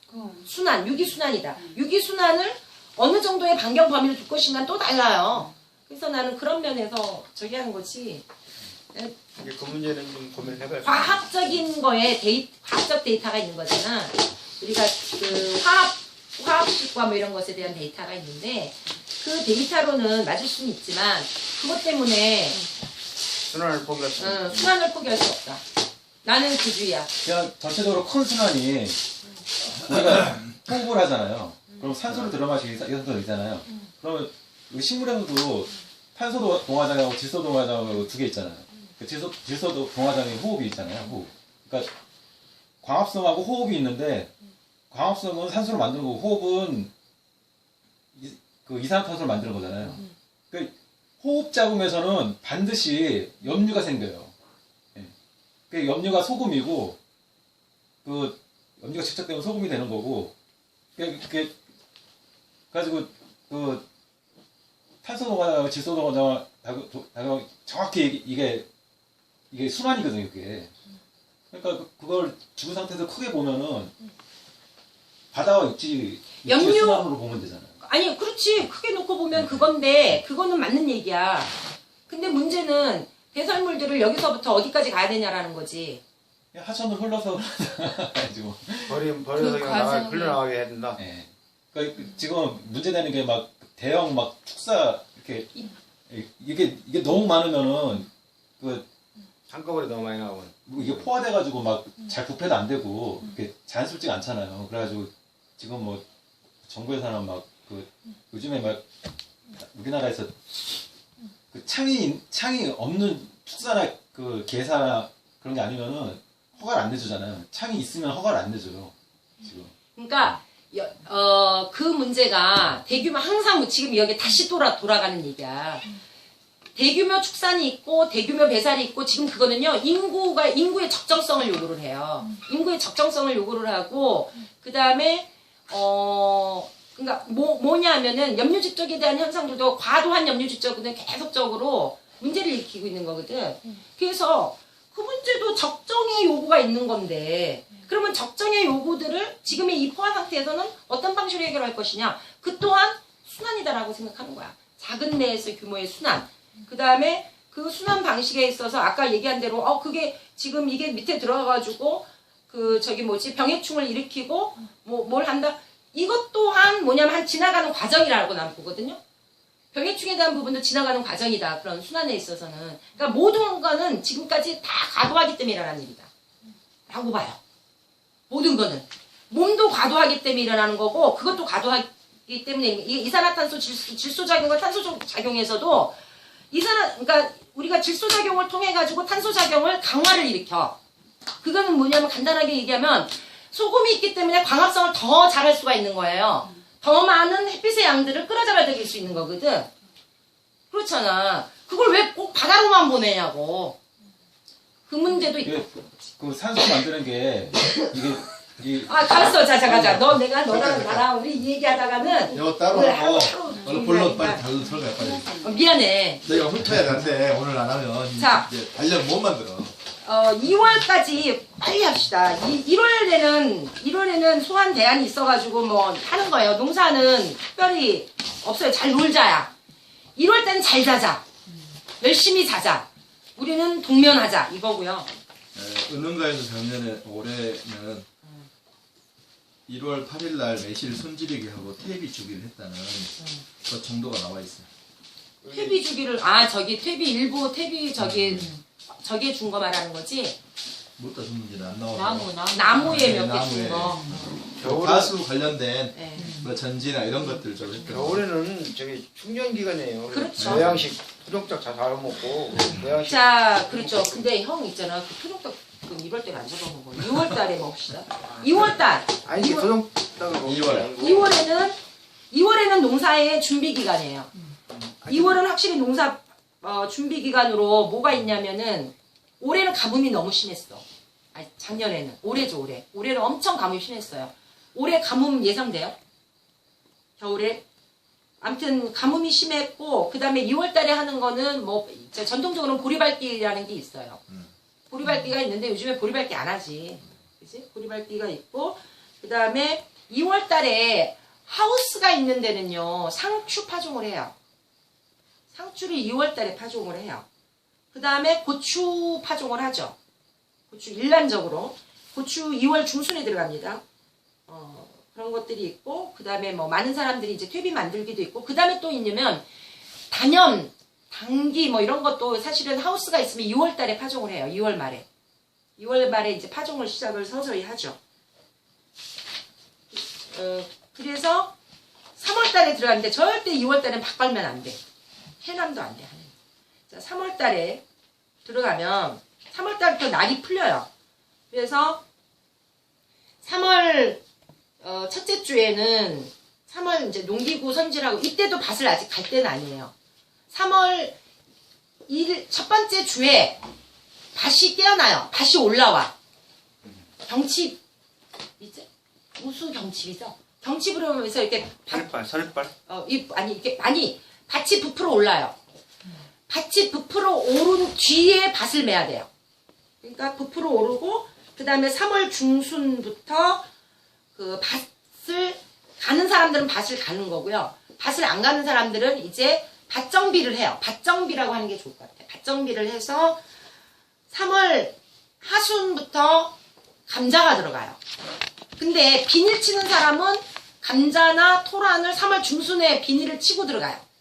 순환, 유기순환이다. 유기순환을 어느 정도의 반경 범위를 둘 것인가는 또 달라요. 그래서 나는 그런 면에서 저기 하는 거지. 이게 그 문제는 좀 고민해봐야 돼. 과학적인 거에 과학적 데이터가 있는 거잖아. 우리가 그 화학식과 뭐 이런 것에 대한 데이터가 있는데 그 데이터로는 맞을 수는 있지만 그것 때문에 순환을 포기할 수. 순환을 포기할 수 없다. 나는 그 주의야. 그냥 전체적으로 큰 순환이 우리가 호흡을 하잖아요. 그럼 산소를 들어마시고 이산소를 있잖아요. 그러면 우리 식물에서도 탄소 동화장하고 질소 동화장하고 두 개 있잖아요. 그 질소 동화장이 호흡이 있잖아요. 호흡. 그러니까 광합성하고 호흡이 있는데 광합성은 산소를 만드는 거고 호흡은 그 이산화탄소를 만드는 거잖아요. 그 호흡 잡음에서는 반드시 염류가 생겨요. 그 염류가 소금이고 그 염류가 집착되면 소금이 되는 거고 그게 가지고 그 탄소 동화장, 질소 동화장 정확히 이게 순환이거든요. 그게 그러니까 그걸 죽은 상태에서 크게 보면은 바다와 육지 순환으로 보면 되잖아요. 아니 그렇지. 크게 놓고 보면 그건데 그거는 맞는 얘기야. 근데 문제는 배설물들을 여기서부터 어디까지 가야 되냐라는 거지. 그냥 하천을 흘러서 가지고 버려서 그 그냥 과정이- 흘러나가게 해야 된다. 예. 그러니까 지금 문제되는 게 막 대형 막 축사 이렇게 이게 너무 많으면은 그 한꺼번에 너무 많이 나오면. 뭐 이게 포화돼가지고 막 잘 부패도 안 되고 이게 자연스럽지가 않잖아요. 그래가지고 지금 뭐 정부에서는 막 그 요즘에 막 우리나라에서 그 창이 없는 축사나 그 계사 그런 게 아니면은 허가를 안 내주잖아요. 창이 있으면 허가를 안 내줘요. 지금. 그러니까 그 문제가 대규모 항상 지금 여기 다시 돌아가는 얘기야. 대규모 축산이 있고 대규모 배살이 있고 지금 그거는요 인구의 적정성을 요구를 해요. 인구의 적정성을 요구를 하고 그 다음에 그러니까 뭐냐면은 염류지 쪽에 대한 현상들도 과도한 염류지 쪽은 계속적으로 문제를 일으키고 있는 거거든. 그래서 그 문제도 적정의 요구가 있는 건데 그러면 적정의 요구들을 지금의 이 포화 상태에서는 어떤 방식으로 해결할 것이냐. 그 또한 순환이다라고 생각하는 거야. 작은 내에서 규모의 순환. 그 다음에 그 순환 방식에 있어서 아까 얘기한 대로 그게 지금 이게 밑에 들어가가지고 병해충을 일으키고 뭘 한다. 이것 또한 뭐냐면 지나가는 과정이라고 난 보거든요. 병해충에 대한 부분도 지나가는 과정이다. 그런 순환에 있어서는. 그러니까 모든 거는 지금까지 다 과도하기 때문이라는 일이다. 라고 봐요. 모든 거는. 몸도 과도하기 때문에 일어나는 거고 그것도 과도하기 때문에 이산화탄소 질소작용과 탄소작용에서도 그러니까 우리가 질소작용을 통해 가지고 탄소작용을 강화를 일으켜. 그거는 뭐냐면 간단하게 얘기하면 소금이 있기 때문에 광합성을 더 잘할 수가 있는 거예요. 더 많은 햇빛의 양들을 끌어잡아들일 수 있는 거거든. 그렇잖아. 그걸 왜 꼭 바다로만 보내냐고. 그 문제도 있고. 그 산소 만드는 게 이게 가만있어. 자, 가자. 내가 너랑 나랑 우리 얘기하다가는 이거 따로 오늘 하고 하루 오늘 본론 빨리 달로 들어가요 빨리. 미안해. 내가 훑어야 되는데 오늘 안 하면 자. 이제 달력 못 만들어. 2월까지 빨리 합시다. 1월에는 소환 대안이 있어가지고 뭐 하는 거예요. 농사는 특별히 없어요. 잘 놀자야. 1월 때는 잘 자자. 열심히 자자. 우리는 동면하자. 이거고요. 은흥가에서 올해는 1월 8일 날 매실 손지르기 하고 퇴비 주기를 했다는 그 정도가 나와 있어요. 퇴비 주기를 퇴비 일부 퇴비 저기에 준 거 말하는 거지. 못다 줬는지는 안 나와서. 나무에 몇 개 나무에. 준 거. 가수 관련된 네. 뭐 전지나 이런 것들 좀 했더라고요. 겨울에는 충전 기간이에요. 그렇죠. 모양식 토종닭 잘 먹고 모양식. 자, 그렇죠. 근데 형 있잖아. 그 토종닭 1월 때는 안 잡아먹어. 6월 달에 먹읍시다. 2월 달. 아니 이게 토종닭을 먹는 게 2월. 아니고 2월에는 농사의 준비 기간이에요. 2월은 확실히 농사 준비 기간으로 뭐가 있냐면은 올해는 가뭄이 너무 심했어. 작년에는 올해죠 올해. 올해는 엄청 가뭄이 심했어요. 올해 가뭄 예상돼요? 겨울에? 아무튼 가뭄이 심했고 그 다음에 2월 달에 하는 거는 뭐 전통적으로는 보리밟기라는 게 있어요. 보리밟기가 있는데 요즘에 보리밟기 안 하지. 그치? 보리밟기가 있고 그 다음에 2월 달에 하우스가 있는 데는요 상추 파종을 해요. 상추를 2월 달에 파종을 해요. 그 다음에 고추 파종을 하죠. 고추 일반적으로 고추 2월 중순에 들어갑니다. 그런 것들이 있고 그 다음에 뭐 많은 사람들이 이제 퇴비 만들기도 있고 그 다음에 또 있냐면 단연 당기 뭐 이런 것도 사실은 하우스가 있으면 2월 달에 파종을 해요. 2월 말에 이제 파종을 시작을 서서히 하죠. 그래서 3월 달에 들어가는데 절대 2월 달엔 박 빨면 안 돼. 해남도 안 돼. 자, 3월 달에 들어가면 3월 달부터 날이 풀려요. 그래서 3월 첫째 주에는 3월 이제 농기구 선질하고 이때도 밭을 아직 갈 때는 아니에요. 3월 1일 첫 번째 주에 밭이 깨어나요. 밭이 올라와. 경칩 있죠? 우수 경칩이죠. 경칩으로 하면서 이렇게 설빨. 밭이 부풀어 올라요. 밭이 부풀어 오른 뒤에 밭을 매야 돼요. 그러니까 부풀어 오르고 그 다음에 3월 중순부터 그 밭을 가는 사람들은 밭을 가는 거고요. 밭을 안 가는 사람들은 이제 밭 정비를 해요. 밭 정비라고 하는 게 좋을 것 같아요. 밭 정비를 해서 3월 하순부터 감자가 들어가요. 근데 비닐 치는 사람은 감자나 토란을 3월 중순에 비닐을 치고 들어가요.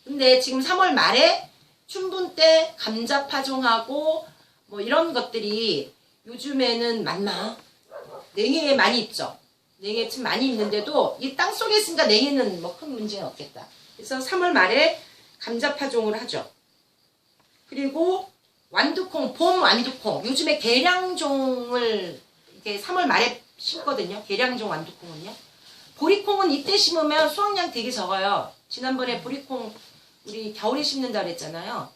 근데 지금 3월 말에 춘분 때 감자 파종하고 뭐 이런 것들이 요즘에는 많나? 냉해에 많이 있죠. 냉해 참 많이 있는데도 이 땅 속에 있으니까 냉해는 뭐 큰 문제는 없겠다. 그래서 3월 말에 감자 파종을 하죠. 그리고 완두콩, 봄 완두콩. 요즘에 계량종을 이렇게 3월 말에 심거든요. 계량종 완두콩은요. 보리콩은 이때 심으면 수확량 되게 적어요. 지난번에 보리콩 우리 겨울에 심는다 그랬잖아요.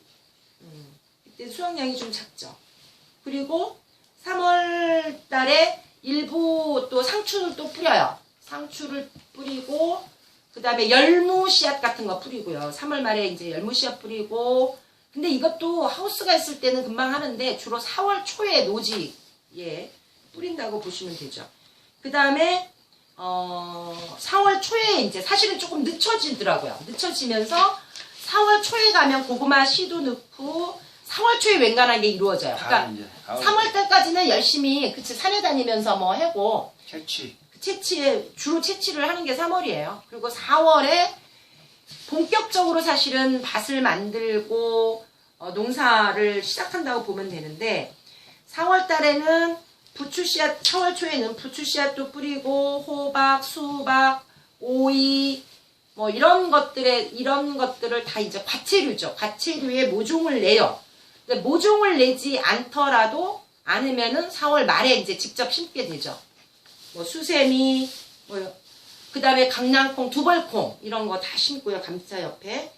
이때 수확량이 좀 작죠. 그리고 3월 달에 일부 또 상추를 또 뿌려요. 상추를 뿌리고 그 다음에 열무 씨앗 같은 거 뿌리고요. 3월 말에 이제 열무 씨앗 뿌리고 근데 이것도 하우스가 있을 때는 금방 하는데 주로 4월 초에 노지에 뿌린다고 보시면 되죠. 그 다음에 4월 초에 이제 사실은 조금 늦춰지더라고요. 늦춰지면서 4월 초에 가면 고구마 씨도 넣고 4월 초에 웬간하게 이루어져요. 그러니까 3월 달까지는 열심히 그치 산에 다니면서 뭐 하고 채취. 주로 채취를 하는 게 3월이에요. 그리고 4월에 본격적으로 사실은 밭을 만들고 농사를 시작한다고 보면 되는데 4월 달에는 부추 씨앗, 4월 초에는 부추 씨앗도 뿌리고 호박, 수박, 오이 뭐 이런 것들을 다 이제 과채류죠. 과채류에 모종을 내요. 근데 모종을 내지 않으면은 4월 말에 이제 직접 심게 되죠. 뭐 수세미, 뭐 그다음에 강낭콩, 두벌콩 이런 거 다 심고요. 감자 옆에.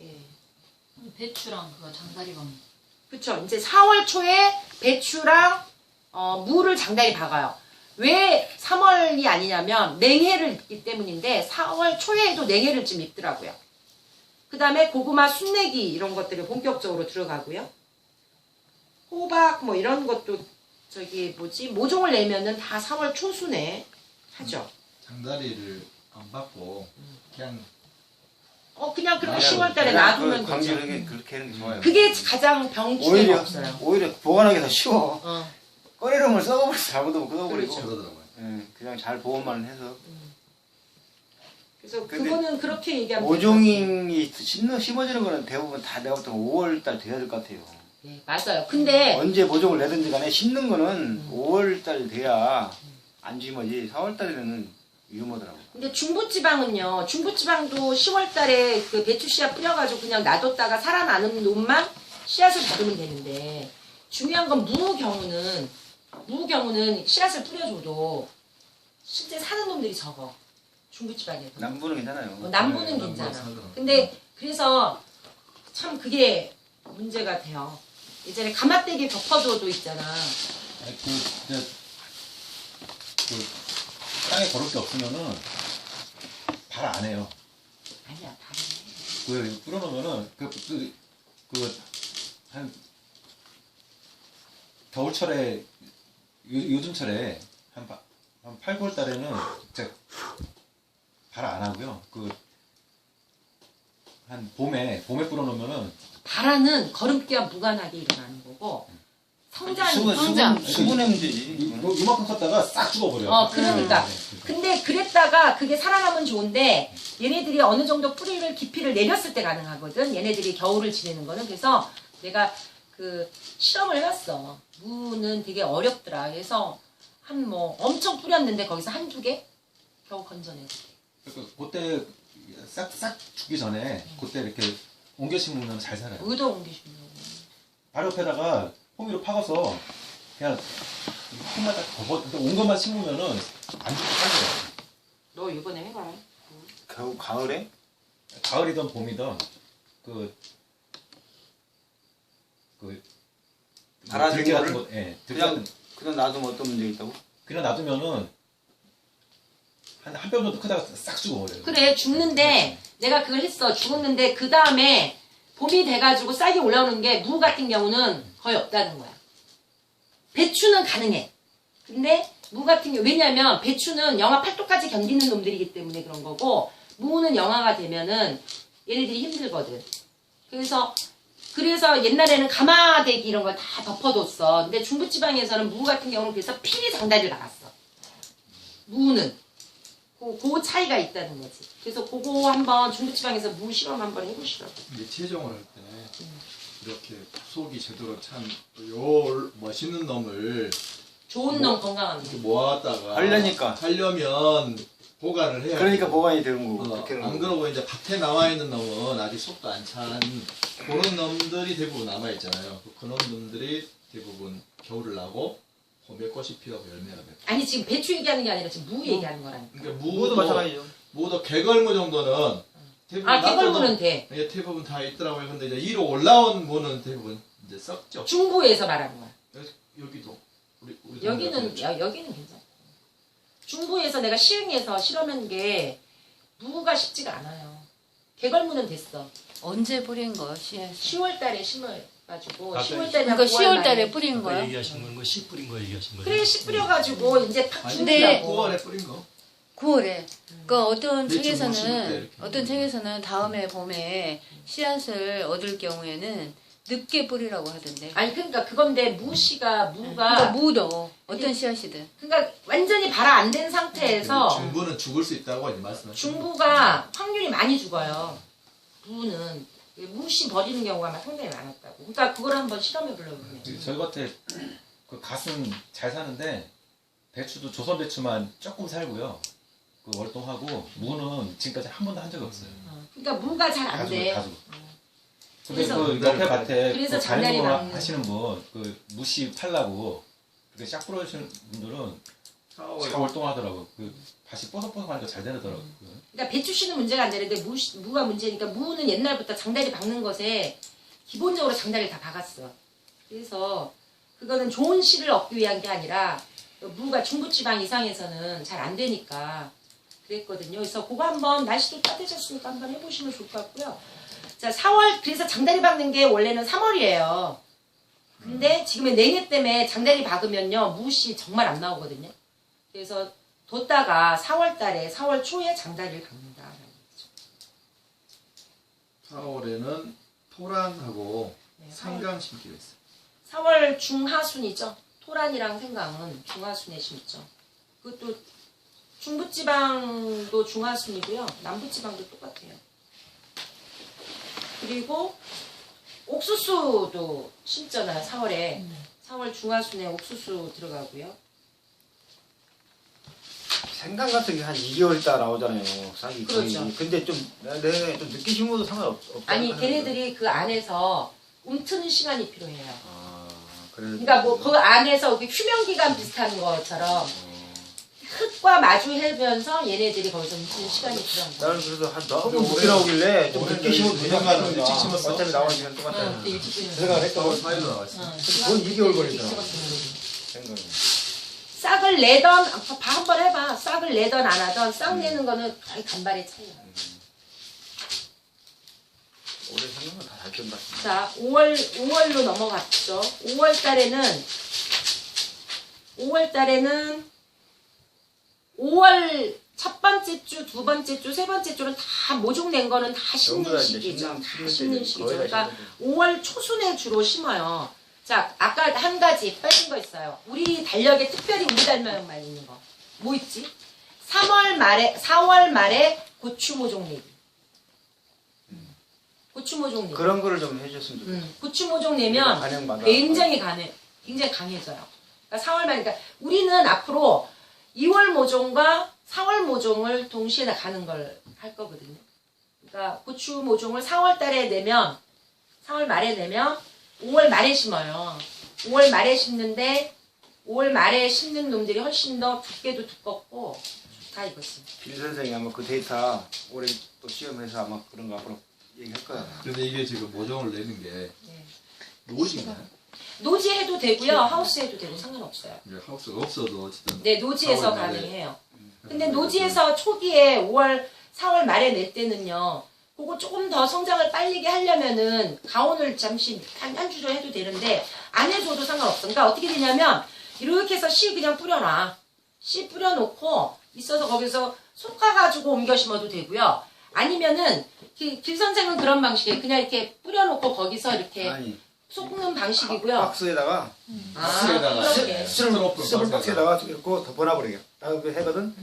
예. 배추랑 그거 장다리감. 그쵸. 이제 4월 초에 배추랑 무를 장단히 박아요. 왜 3월이 아니냐면 냉해를 입기 때문인데 4월 초에도 냉해를 좀 입더라고요. 그 다음에 고구마, 순내기 이런 것들이 본격적으로 들어가고요. 호박 뭐 이런 것도 모종을 내면은 다 4월 초순에 하죠. 장다리를 안 받고 그냥 그냥 그렇게 10월 달에 놔두면 되죠. 광질하게 그렇게 하는 게 좋아요. 그게 가장 병충해가 없어요. 오히려 보관하기 더 쉬워. 어. 꺼내놓으면 썩어버려서 잘못하면 끄덕거리고. 그렇죠. 그러더라고요. 그냥 잘 보관만 해서. 그래서 근데 그거는 그렇게 얘기하면 모종이 심어지는 거는 대부분 다 내가 볼 때 5월달 돼야 될 것 같아요. 네, 맞아요. 근데 언제 모종을 내든지 간에 심는 거는 5월달 돼야 안 심어지 4월달에는 위험하더라고요. 근데 중부지방은요. 중부지방도 10월달에 그 배추 씨앗 뿌려가지고 그냥 놔뒀다가 살아나는 놈만 씨앗을 받으면 되는데 중요한 건 무 경우는 씨앗을 뿌려줘도 실제 사는 놈들이 적어. 중부지방에서. 남부는 괜찮아요. 남부는 네, 괜찮아. 남부는 근데 그래서 참 그게 문제가 돼요. 예전에 가마떼기 덮어줘도 있잖아. 아니, 땅에 걸을 게 없으면은 발 안 해요. 아니야, 다른. 뿌려놓으면은 한 겨울철에 요즘철에 한 8, 9월 달에는 진짜 발 안 하고요. 한 봄에 뿌려놓으면은 발화는 걸음기와 무관하게 일어나는 거고 성장이 수분의 문제지. 이만큼 컸다가 싹 죽어버려요. 그러니까. 근데 그랬다가 그게 살아나면 좋은데 얘네들이 어느 정도 뿌리를 깊이를 내렸을 때 가능하거든. 얘네들이 겨울을 지내는 거는. 그래서 내가 그 실험을 해봤어. 무는 되게 어렵더라. 그래서 한 뭐 엄청 뿌렸는데 거기서 한두 개 겨우 건져냈어. 그러니까 그때 싹 죽기 전에 그때 이렇게 옮겨 심으면 잘 살아요. 의도 옮기시려고. 바로 옆에다가 호미로 파고서 그냥 콩만 딱 온 것만 심으면은 안 죽고 살아요. 너 이번에 해봐. 가을에? 가을이든 봄이든 달아진 들깨 같은 거를? 거, 예, 그냥 놔두면 어떤 문제가 있다고? 그냥 놔두면은 한 뼘 정도 크다가 싹 죽어버려요. 그래 죽는데 내가 그걸 했어. 죽었는데 그 다음에 봄이 돼가지고 싹이 올라오는 게 무 같은 경우는 거의 없다는 거야. 배추는 가능해. 근데 무 같은 경우 왜냐면 배추는 영하 8도까지 견디는 놈들이기 때문에 그런 거고 무는 영하가 되면은 얘네들이 힘들거든. 그래서 옛날에는 가마대기 이런 걸 다 덮어뒀어. 근데 중부지방에서는 무 같은 경우는 그래서 필히 장다리를 나갔어. 무는 그 차이가 있다는 거지. 그래서 그거 한번 중부지방에서 무 실험 한번 해보시라고. 이제 채종을 할 때 이렇게 속이 제대로 찬 요 멋있는 놈을 좋은 놈 건강한 놈. 이렇게 모아다가 하려니까. 하려면 보관을 해야 그러니까 돼요. 보관이 되는 거고. 그렇게 하는 안 거고. 그러고 이제 밭에 나와 있는 놈은 아직 속도 안 찬 그런 놈들이 대부분 남아 있잖아요. 그런 놈들이 대부분 겨울을 나고 봄에 꽃이 피어서 열매가 맺고. 아니 지금 배추 얘기하는 게 아니라 지금 무 얘기하는 거라니까. 그러니까 무도 마찬가지죠. 무도 개걸무 정도는 대부분 아 개걸무는 놔둬도 돼. 예, 대부분 다 있더라고요. 근데 이제 위로 올라온 무는 대부분 이제 썩죠. 중부에서 말하는 거야. 여기도 우리 여기는 여기는 괜찮아. 중부에서 내가 시흥에서 실험한 게 무가 쉽지가 않아요. 개걸무는 됐어. 언제 뿌린 거야 씨앗? 10월달에 심어가지고 아까 10월달에 그러니까 10월달에 뿌린 아까 거야? 얘기하신 거는 거 씨 뿌린 거 얘기하신 거예요? 그래 씨 뿌려가지고 이제 팍 아니, 근데- 키우더라고. 9월에 뿌린 거. 9월에. 그러니까 어떤 매출 못 심을 때 책에서는 이렇게. 다음에 봄에 씨앗을 얻을 경우에는 늦게 뿌리라고 하던데. 아니 그러니까 그건데 무가 그러니까 무도 어떤 씨앗이든. 그러니까 완전히 발화 안 된 상태에서 중부는 죽을 수 있다고 이제 말씀하시는 중부가 확률이 많이 죽어요. 무는 무씨 버리는 경우가 상당히 많았다고. 그러니까 그걸 한번 실험해 보려고 그래요. 저희 밭에 그 갓은 잘 사는데 배추도 조선 배추만 조금 살고요. 그 월동하고 무는 지금까지 한 번도 한 적이 없어요. 그러니까 무가 잘 안 돼. 가지고. 근데 그래서- 그 옆에 밭에 그래서 그 장날이 자연농을 많은 하시는 분, 그 무씨 팔라고 그렇게 싹 뿌려주시는 분들은 잘 월동하더라고. 그 밭이 뽀석뽀석하니까 잘 되더라고. 그러니까 배추 씨는 문제가 안 되는데 무가 문제니까 무는 옛날부터 장다리 박는 것에 기본적으로 장다리를 다 박았어. 그래서 그거는 좋은 씨를 얻기 위한 게 아니라 무가 중부지방 이상에서는 잘 안 되니까 그랬거든요. 그래서 그거 한번 날씨도 따뜻해졌으니까 한번 해보시면 좋을 것 같고요. 자 4월 그래서 장다리 박는 게 원래는 3월이에요. 근데 지금의 냉해 때문에 장다리 박으면요 무씨 정말 안 나오거든요. 그래서 뒀다가 4월 달에 4월 초에 장다리를 박는다. 4월에는 토란하고 네, 생강 심기가 있어요. 4월 중하순이죠. 토란이랑 생강은 중하순에 심죠. 그것도 중부지방도 중하순이고요. 남부지방도 똑같아요. 그리고 옥수수도 심잖아요. 4월에. 4월 중하순에 옥수수 들어가고요. 생강 같은 게 한 2개월 있다 나오잖아요. 싹이. 그렇죠. 거의. 근데 좀 늦게 심어도 상관없어. 아니 걔네들이 그 안에서 움트는 시간이 필요해요. 아, 그래서 그러니까 뭐 그 안에서 휴면기간 비슷한 것처럼 흙과 마주하면서 얘네들이 거기서 움트는 시간이 필요한 거예요. 나는 그래서 너무 늦게 나오길래 좀 올해 늦게 심어도 되지 않나. 올해는 일찍 심었어? 어차피 나오는 시간 똑같아. 또 일찍 심는 생각을 했거든. 사이로 나왔어요. 그건 2개월 걸리더라. 생각이. 싹을 내던 한번 해봐. 싹을 내던 안 하던 싹 내는 거는 거의 간발의 차이야. 올해 생각은 다 잘 뜬다. 자, 5월로 넘어갔죠. 5월 달에는 5월 첫 번째 주, 두 번째 주, 세 번째 주는 다 모종 낸 거는 다 심는 전부 다 이제 시기죠. 심는 다 심는 시기죠. 거의 다 그러니까 5월 초순에 주로 심어요. 자, 아까 한 가지 빠진 거 있어요. 우리 달력에 특별히 우리 달력만 있는 거. 뭐 있지? 4월 말에 고추 모종 내기. 고추 모종 내기. 그런 거를 좀 해줬으면 좋겠어. 고추 모종 내면 반영받아. 굉장히 강해져요. 그러니까 4월 말, 그러니까 우리는 앞으로 2월 모종과 4월 모종을 동시에 가는 걸 할 거거든요. 그러니까 고추 모종을 4월 달에 내면, 4월 말에 내면 5월 말에 심어요. 5월 말에 심는데 5월 말에 심는 놈들이 훨씬 더 두께도 두껍고 좋다 이거지. 빌 선생이 아마 그 데이터 올해 또 시험해서 아마 그런 거 앞으로 얘기할 거야. 근데 이게 지금 모종을 내는 게 네. 노지인가요? 노지 해도 되고요. 하우스 해도 되고 상관없어요. 이제 하우스가 없어도 어쨌든 네, 노지에서 4월 말에. 가능해요. 근데 노지에서 초기에 4월 말에 낼 때는요. 그거 조금 더 성장을 빨리게 하려면은 가온을 잠시 한 주로 해도 되는데 안 해줘도 상관없어. 그러니까 어떻게 되냐면 이렇게 해서 씨 그냥 뿌려놔. 씨 뿌려놓고 있어서 거기서 솎아가지고 옮겨 심어도 되고요. 아니면은 김 선생은 그런 방식이에요. 그냥 이렇게 뿌려놓고 거기서 이렇게 아니 섞는 방식이고요. 박스에다가 박스에다가 그러게. 스티로폼 스물 박스에다가 박스에다가 이렇게 덮어놔버려. 나 그렇게 해거든.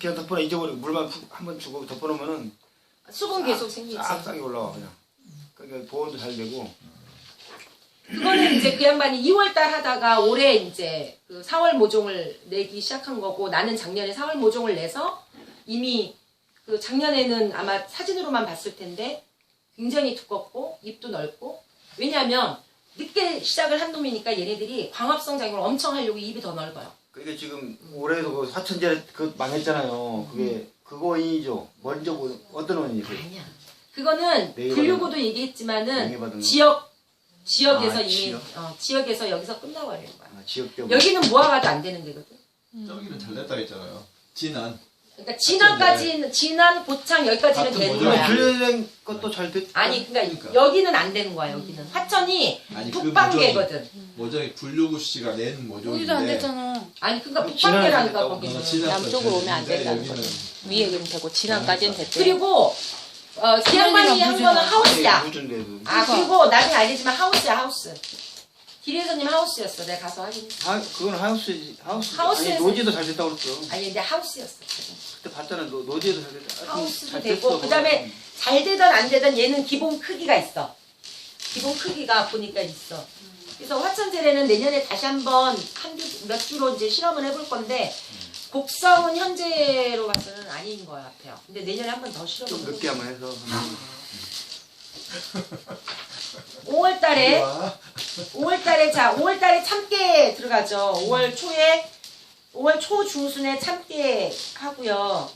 그냥 덮어놔 잊어버리고 물만 한번 주고 덮어놓으면은 수분 계속 생기지. 싹싹이 올라와 그냥. 그러니까 보온도 잘 되고 그거는 이제 그 양반이 2월달 하다가 올해 이제 그 4월 모종을 내기 시작한 거고 나는 작년에 4월 모종을 내서 이미 그 작년에는 아마 사진으로만 봤을 텐데 굉장히 두껍고 잎도 넓고 왜냐하면 늦게 시작을 한 놈이니까 얘네들이 광합성 작용을 엄청 하려고 잎이 더 넓어요. 그게 지금 올해도 그 사천제 그 망했잖아요. 그게 그거 원인이죠. 먼저 어떤 원인이세요? 아니야. 그거는 내일 분류고도 명예 얘기했지만은 받은 거? 지역에서 아, 이미 지역? 지역에서 여기서 끝나버리는 거야. 아, 지역 때문에. 여기는 모아가도 안 되는 데거든. 저기는 잘 됐다 했잖아요. 진안. 그러니까 진안까지는 진안 고창 여기까지는 같은 되는 모종이야. 거야. 분류된 것도 잘 됐. 아니 그러니까 그러니까. 여기는 안 되는 거야. 여기는 화천이 아니 그 북방계거든. 모종이 분류구 씨가 낸 거기도 안 모종인데 됐잖아. 아니 그러니까 진안은 북방계라니까 됐다고. 거기는. 남쪽으로 오면 안 된다는 여기는 위에는 되고 진안까지는 됐대. 그리고 그 양반이 한 거는 하우스야. 우준데도. 아 그리고 나중에 알겠지만 하우스야 하우스. 기레서님 하우스였어. 내가 가서 확인했어. 아 그건 하우스. 하우스에서- 아니 노지도 잘 됐다고 그랬어. 아니 근데 하우스였어. 그때 봤잖아. 노지도 잘 됐다. 하우스도 잘 되고 됐어. 그다음에 잘 되든 안 되든 얘는 기본 크기가 있어. 기본 크기가 보니까 있어. 그래서 화천재래는 내년에 다시 한번 몇 주로 이제 실험을 해볼 건데 곡성은 현재로 봐서는 아닌 것 같아요. 근데 내년에 한 번 더 실험을 좀 해볼 늦게 한번 해서. 5월달에 자 5월달에 참깨 들어가죠. 5월 초 중순에 참깨 하고요.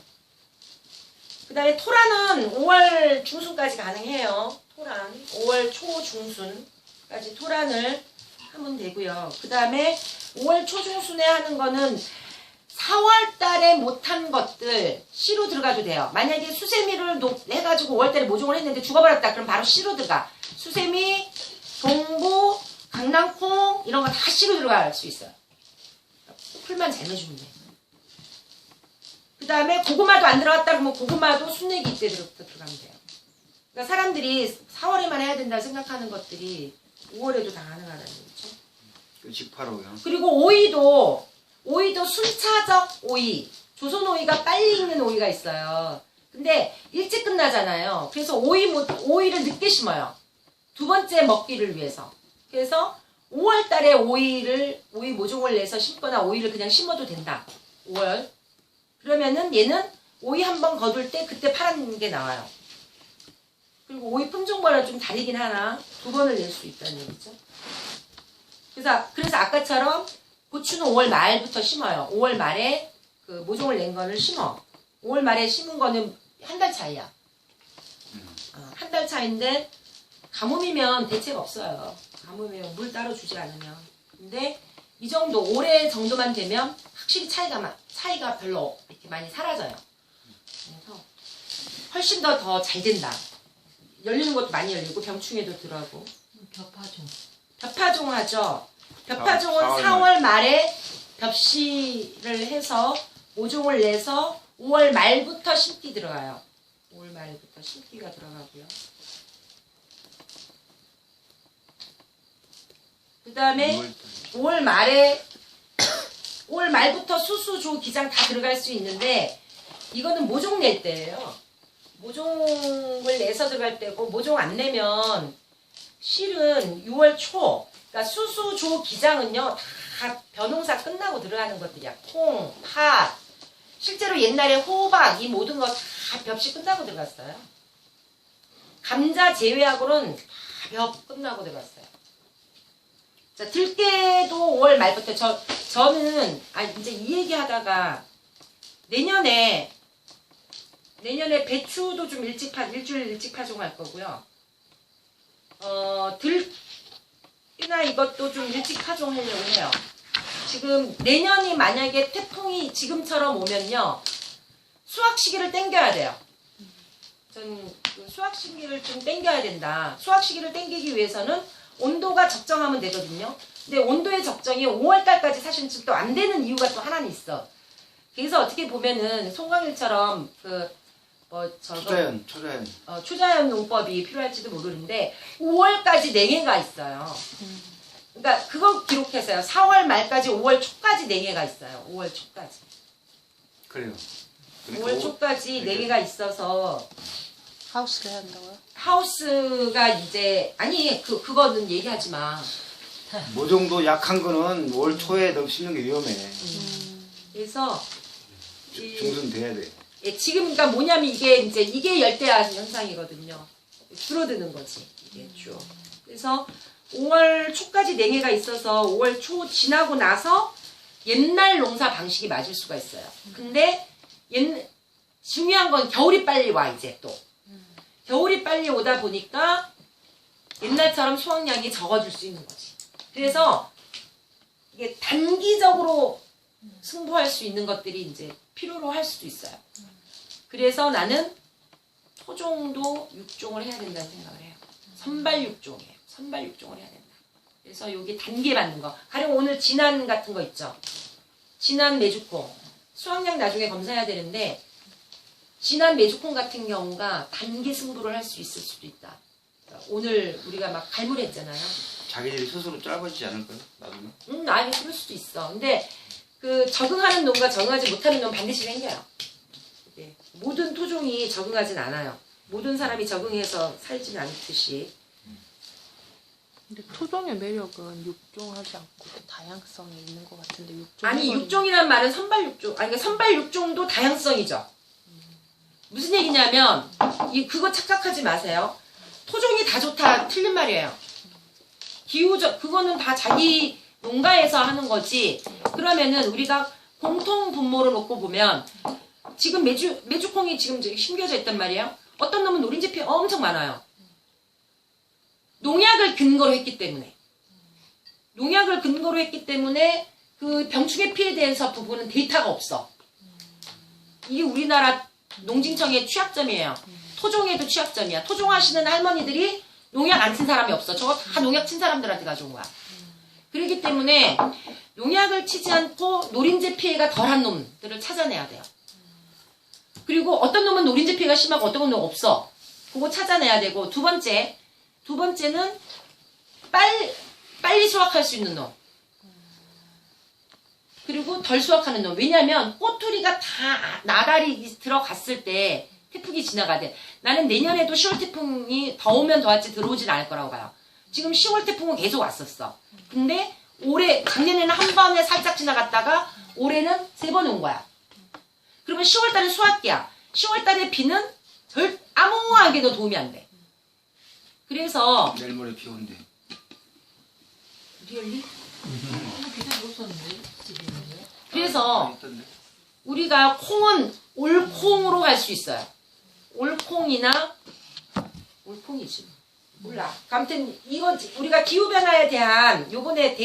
그다음에 토란은 5월 중순까지 가능해요. 토란 5월 초 중순까지 토란을 하면 되고요. 그다음에 5월 초 중순에 하는 거는 4월달에 못한 것들 씨로 들어가도 돼요. 만약에 수세미를 해가지고 5월달에 모종을 했는데 죽어버렸다. 그럼 바로 씨로 들어가. 수세미, 동부, 강낭콩 이런 거 다 씨로 들어갈 수 있어요. 풀만 잘 내주면 돼. 그 다음에 고구마도 안 들어갔다 그러면 고구마도 순내기 이때 들어가면 돼요. 그러니까 사람들이 4월에만 해야 된다 생각하는 것들이 5월에도 다 가능하다는 거죠. 그 직파로요. 그리고 오이도 순차적 오이, 조선 오이가 빨리 익는 오이가 있어요. 근데 일찍 끝나잖아요. 그래서 오이를 늦게 심어요. 두 번째 먹기를 위해서. 그래서 5월 달에 오이 모종을 내서 심거나 오이를 그냥 심어도 된다. 5월. 그러면은 얘는 오이 한 번 거둘 때 그때 파란 게 나와요. 그리고 오이 품종마다 좀 다르긴 하나 두 번을 낼 수 있다는 얘기죠. 그래서 아까처럼 고추는 5월 말부터 심어요. 5월 말에 그 모종을 낸 거를 심어. 5월 말에 심은 거는 한 달 차이야. 한 달 차인데 가뭄이면 대책 없어요. 가뭄이면 물 따로 주지 않으면. 근데 이 정도 올해 정도만 되면 확실히 차이가 별로 이렇게 많이 사라져요. 그래서 훨씬 더 잘 된다. 열리는 것도 많이 열리고 병충해도 들어가고. 겹파종. 벽파종 하죠. 벽파종은 4월 4월 말에 벽시를 해서 모종을 내서 5월 말부터 심기 들어가요. 5월 말부터 심기가 들어가고요. 그 다음에 5월 말부터 수수, 조, 기장 다 들어갈 수 있는데 이거는 모종 낼 때예요. 모종을 내서 들어갈 때고 모종 안 내면 실은 6월 초, 그러니까 수수, 조, 기장은요 다 벼농사 끝나고 들어가는 것들이야. 콩, 팥, 실제로 옛날에 호박 이 모든 거 다 벽시 끝나고 들어갔어요. 감자 제외하고는 다 벽 끝나고 들어갔어요. 자, 들깨도 5월 말부터 저는 이제 이 얘기 하다가 내년에 배추도 좀 일주일 일찍 파종할 거고요. 들깨나 이것도 좀 일찍 파종하려고 해요. 지금 내년이 만약에 태풍이 지금처럼 오면요. 수확 시기를 땡겨야 돼요. 저는 그 수확 시기를 좀 땡겨야 된다. 수확 시기를 땡기기 위해서는 온도가 적정하면 되거든요. 근데 온도의 적정이 5월달까지 사실 또 안 되는 이유가 또 하나는 있어. 그래서 어떻게 보면은 송광일처럼 초자연 농법이 필요할지도 모르는데 5월까지 냉해가 있어요. 그러니까 그거 기록했어요. 4월 말까지 5월 초까지 냉해가 있어요. 5월 초까지. 그래요. 5월 초까지 냉해가 있어서 하우스를 해야 한다고요? 하우스가 이제 그거는 얘기하지 마. 모종도 약한 거는 올 초에 너무 심는 게 위험해. 그래서 중순 돼야 돼. 예, 지금 그러니까 뭐냐면 이게 열대야 현상이거든요. 줄어드는 거지 이게 쭉. 그래서 5월 초까지 냉해가 있어서 5월 초 지나고 나서 옛날 농사 방식이 맞을 수가 있어요. 근데 중요한 건 겨울이 빨리 와 이제 또. 겨울이 빨리 오다 보니까 옛날처럼 수확량이 적어질 수 있는 거지. 그래서 이게 단기적으로 승부할 수 있는 것들이 이제 필요로 할 수도 있어요. 그래서 나는 토종도 육종을 해야 된다는 생각을 해요. 선발 육종이에요. 선발 육종을 해야 된다. 그래서 여기 단계 받는 거. 가령 오늘 진안 같은 거 있죠. 진안 메주콩. 수확량 나중에 검사해야 되는데 진안 메주콩 같은 경우가 단계 승부를 할 수 있을 수도 있다. 그러니까 오늘 우리가 막 갈무리했잖아요. 자기들이 스스로 짧아지지 않을까요? 나중에? 아니 그럴 수도 있어. 근데 그 적응하는 놈과 적응하지 못하는 놈 반드시 생겨요. 네. 모든 토종이 적응하진 않아요. 모든 사람이 적응해서 살지는 않듯이. 근데 토종의 매력은 육종하지 않고 다양성이 있는 것 같은데 육종. 아니 육종이란 말은 선발 육종. 아니 그러니까 선발 육종도 다양성이죠. 무슨 얘기냐면 그거 착각하지 마세요. 토종이 다 좋다 틀린 말이에요. 기후적 그거는 다 자기 농가에서 하는 거지. 그러면은 우리가 공통 분모로 놓고 보면 지금 메주콩이 지금 심겨져 있단 말이에요. 어떤 놈은 노린재 피해 엄청 많아요. 농약을 근거로 했기 때문에. 농약을 근거로 했기 때문에 그 병충해 피해에 대해서 부분은 데이터가 없어. 이게 우리나라 농진청의 취약점이에요. 토종에도 취약점이야. 토종하시는 할머니들이 농약 안 친 사람이 없어. 저거 다 농약 친 사람들한테 가져온 거야. 그렇기 때문에 농약을 치지 않고 노린재 피해가 덜한 놈들을 찾아내야 돼요. 그리고 어떤 놈은 노린재 피해가 심하고 어떤 놈은 없어. 그거 찾아내야 되고 두 번째는 빨리 수확할 수 있는 놈. 그리고 덜 수확하는 놈. 왜냐하면 꼬투리가 다 나달이 들어갔을 때 태풍이 지나가대. 나는 내년에도 10월 태풍이 더 오면 더 왔지 들어오진 않을 거라고 봐요. 지금 10월 태풍은 계속 왔었어. 근데 작년에는 한 번에 살짝 지나갔다가 올해는 3번 온 거야. 그러면 10월 달은 수확기야. 10월 달에 비는 아무하게도 도움이 안 돼. 그래서 내일 모레 비 온대. 리얼리? 비가 줬었는데 집이는데. 그래서 우리가 콩은 올콩으로 갈 수 있어요. 올콩이지. 몰라. 아무튼 이건 우리가 기후변화에 대한 요번에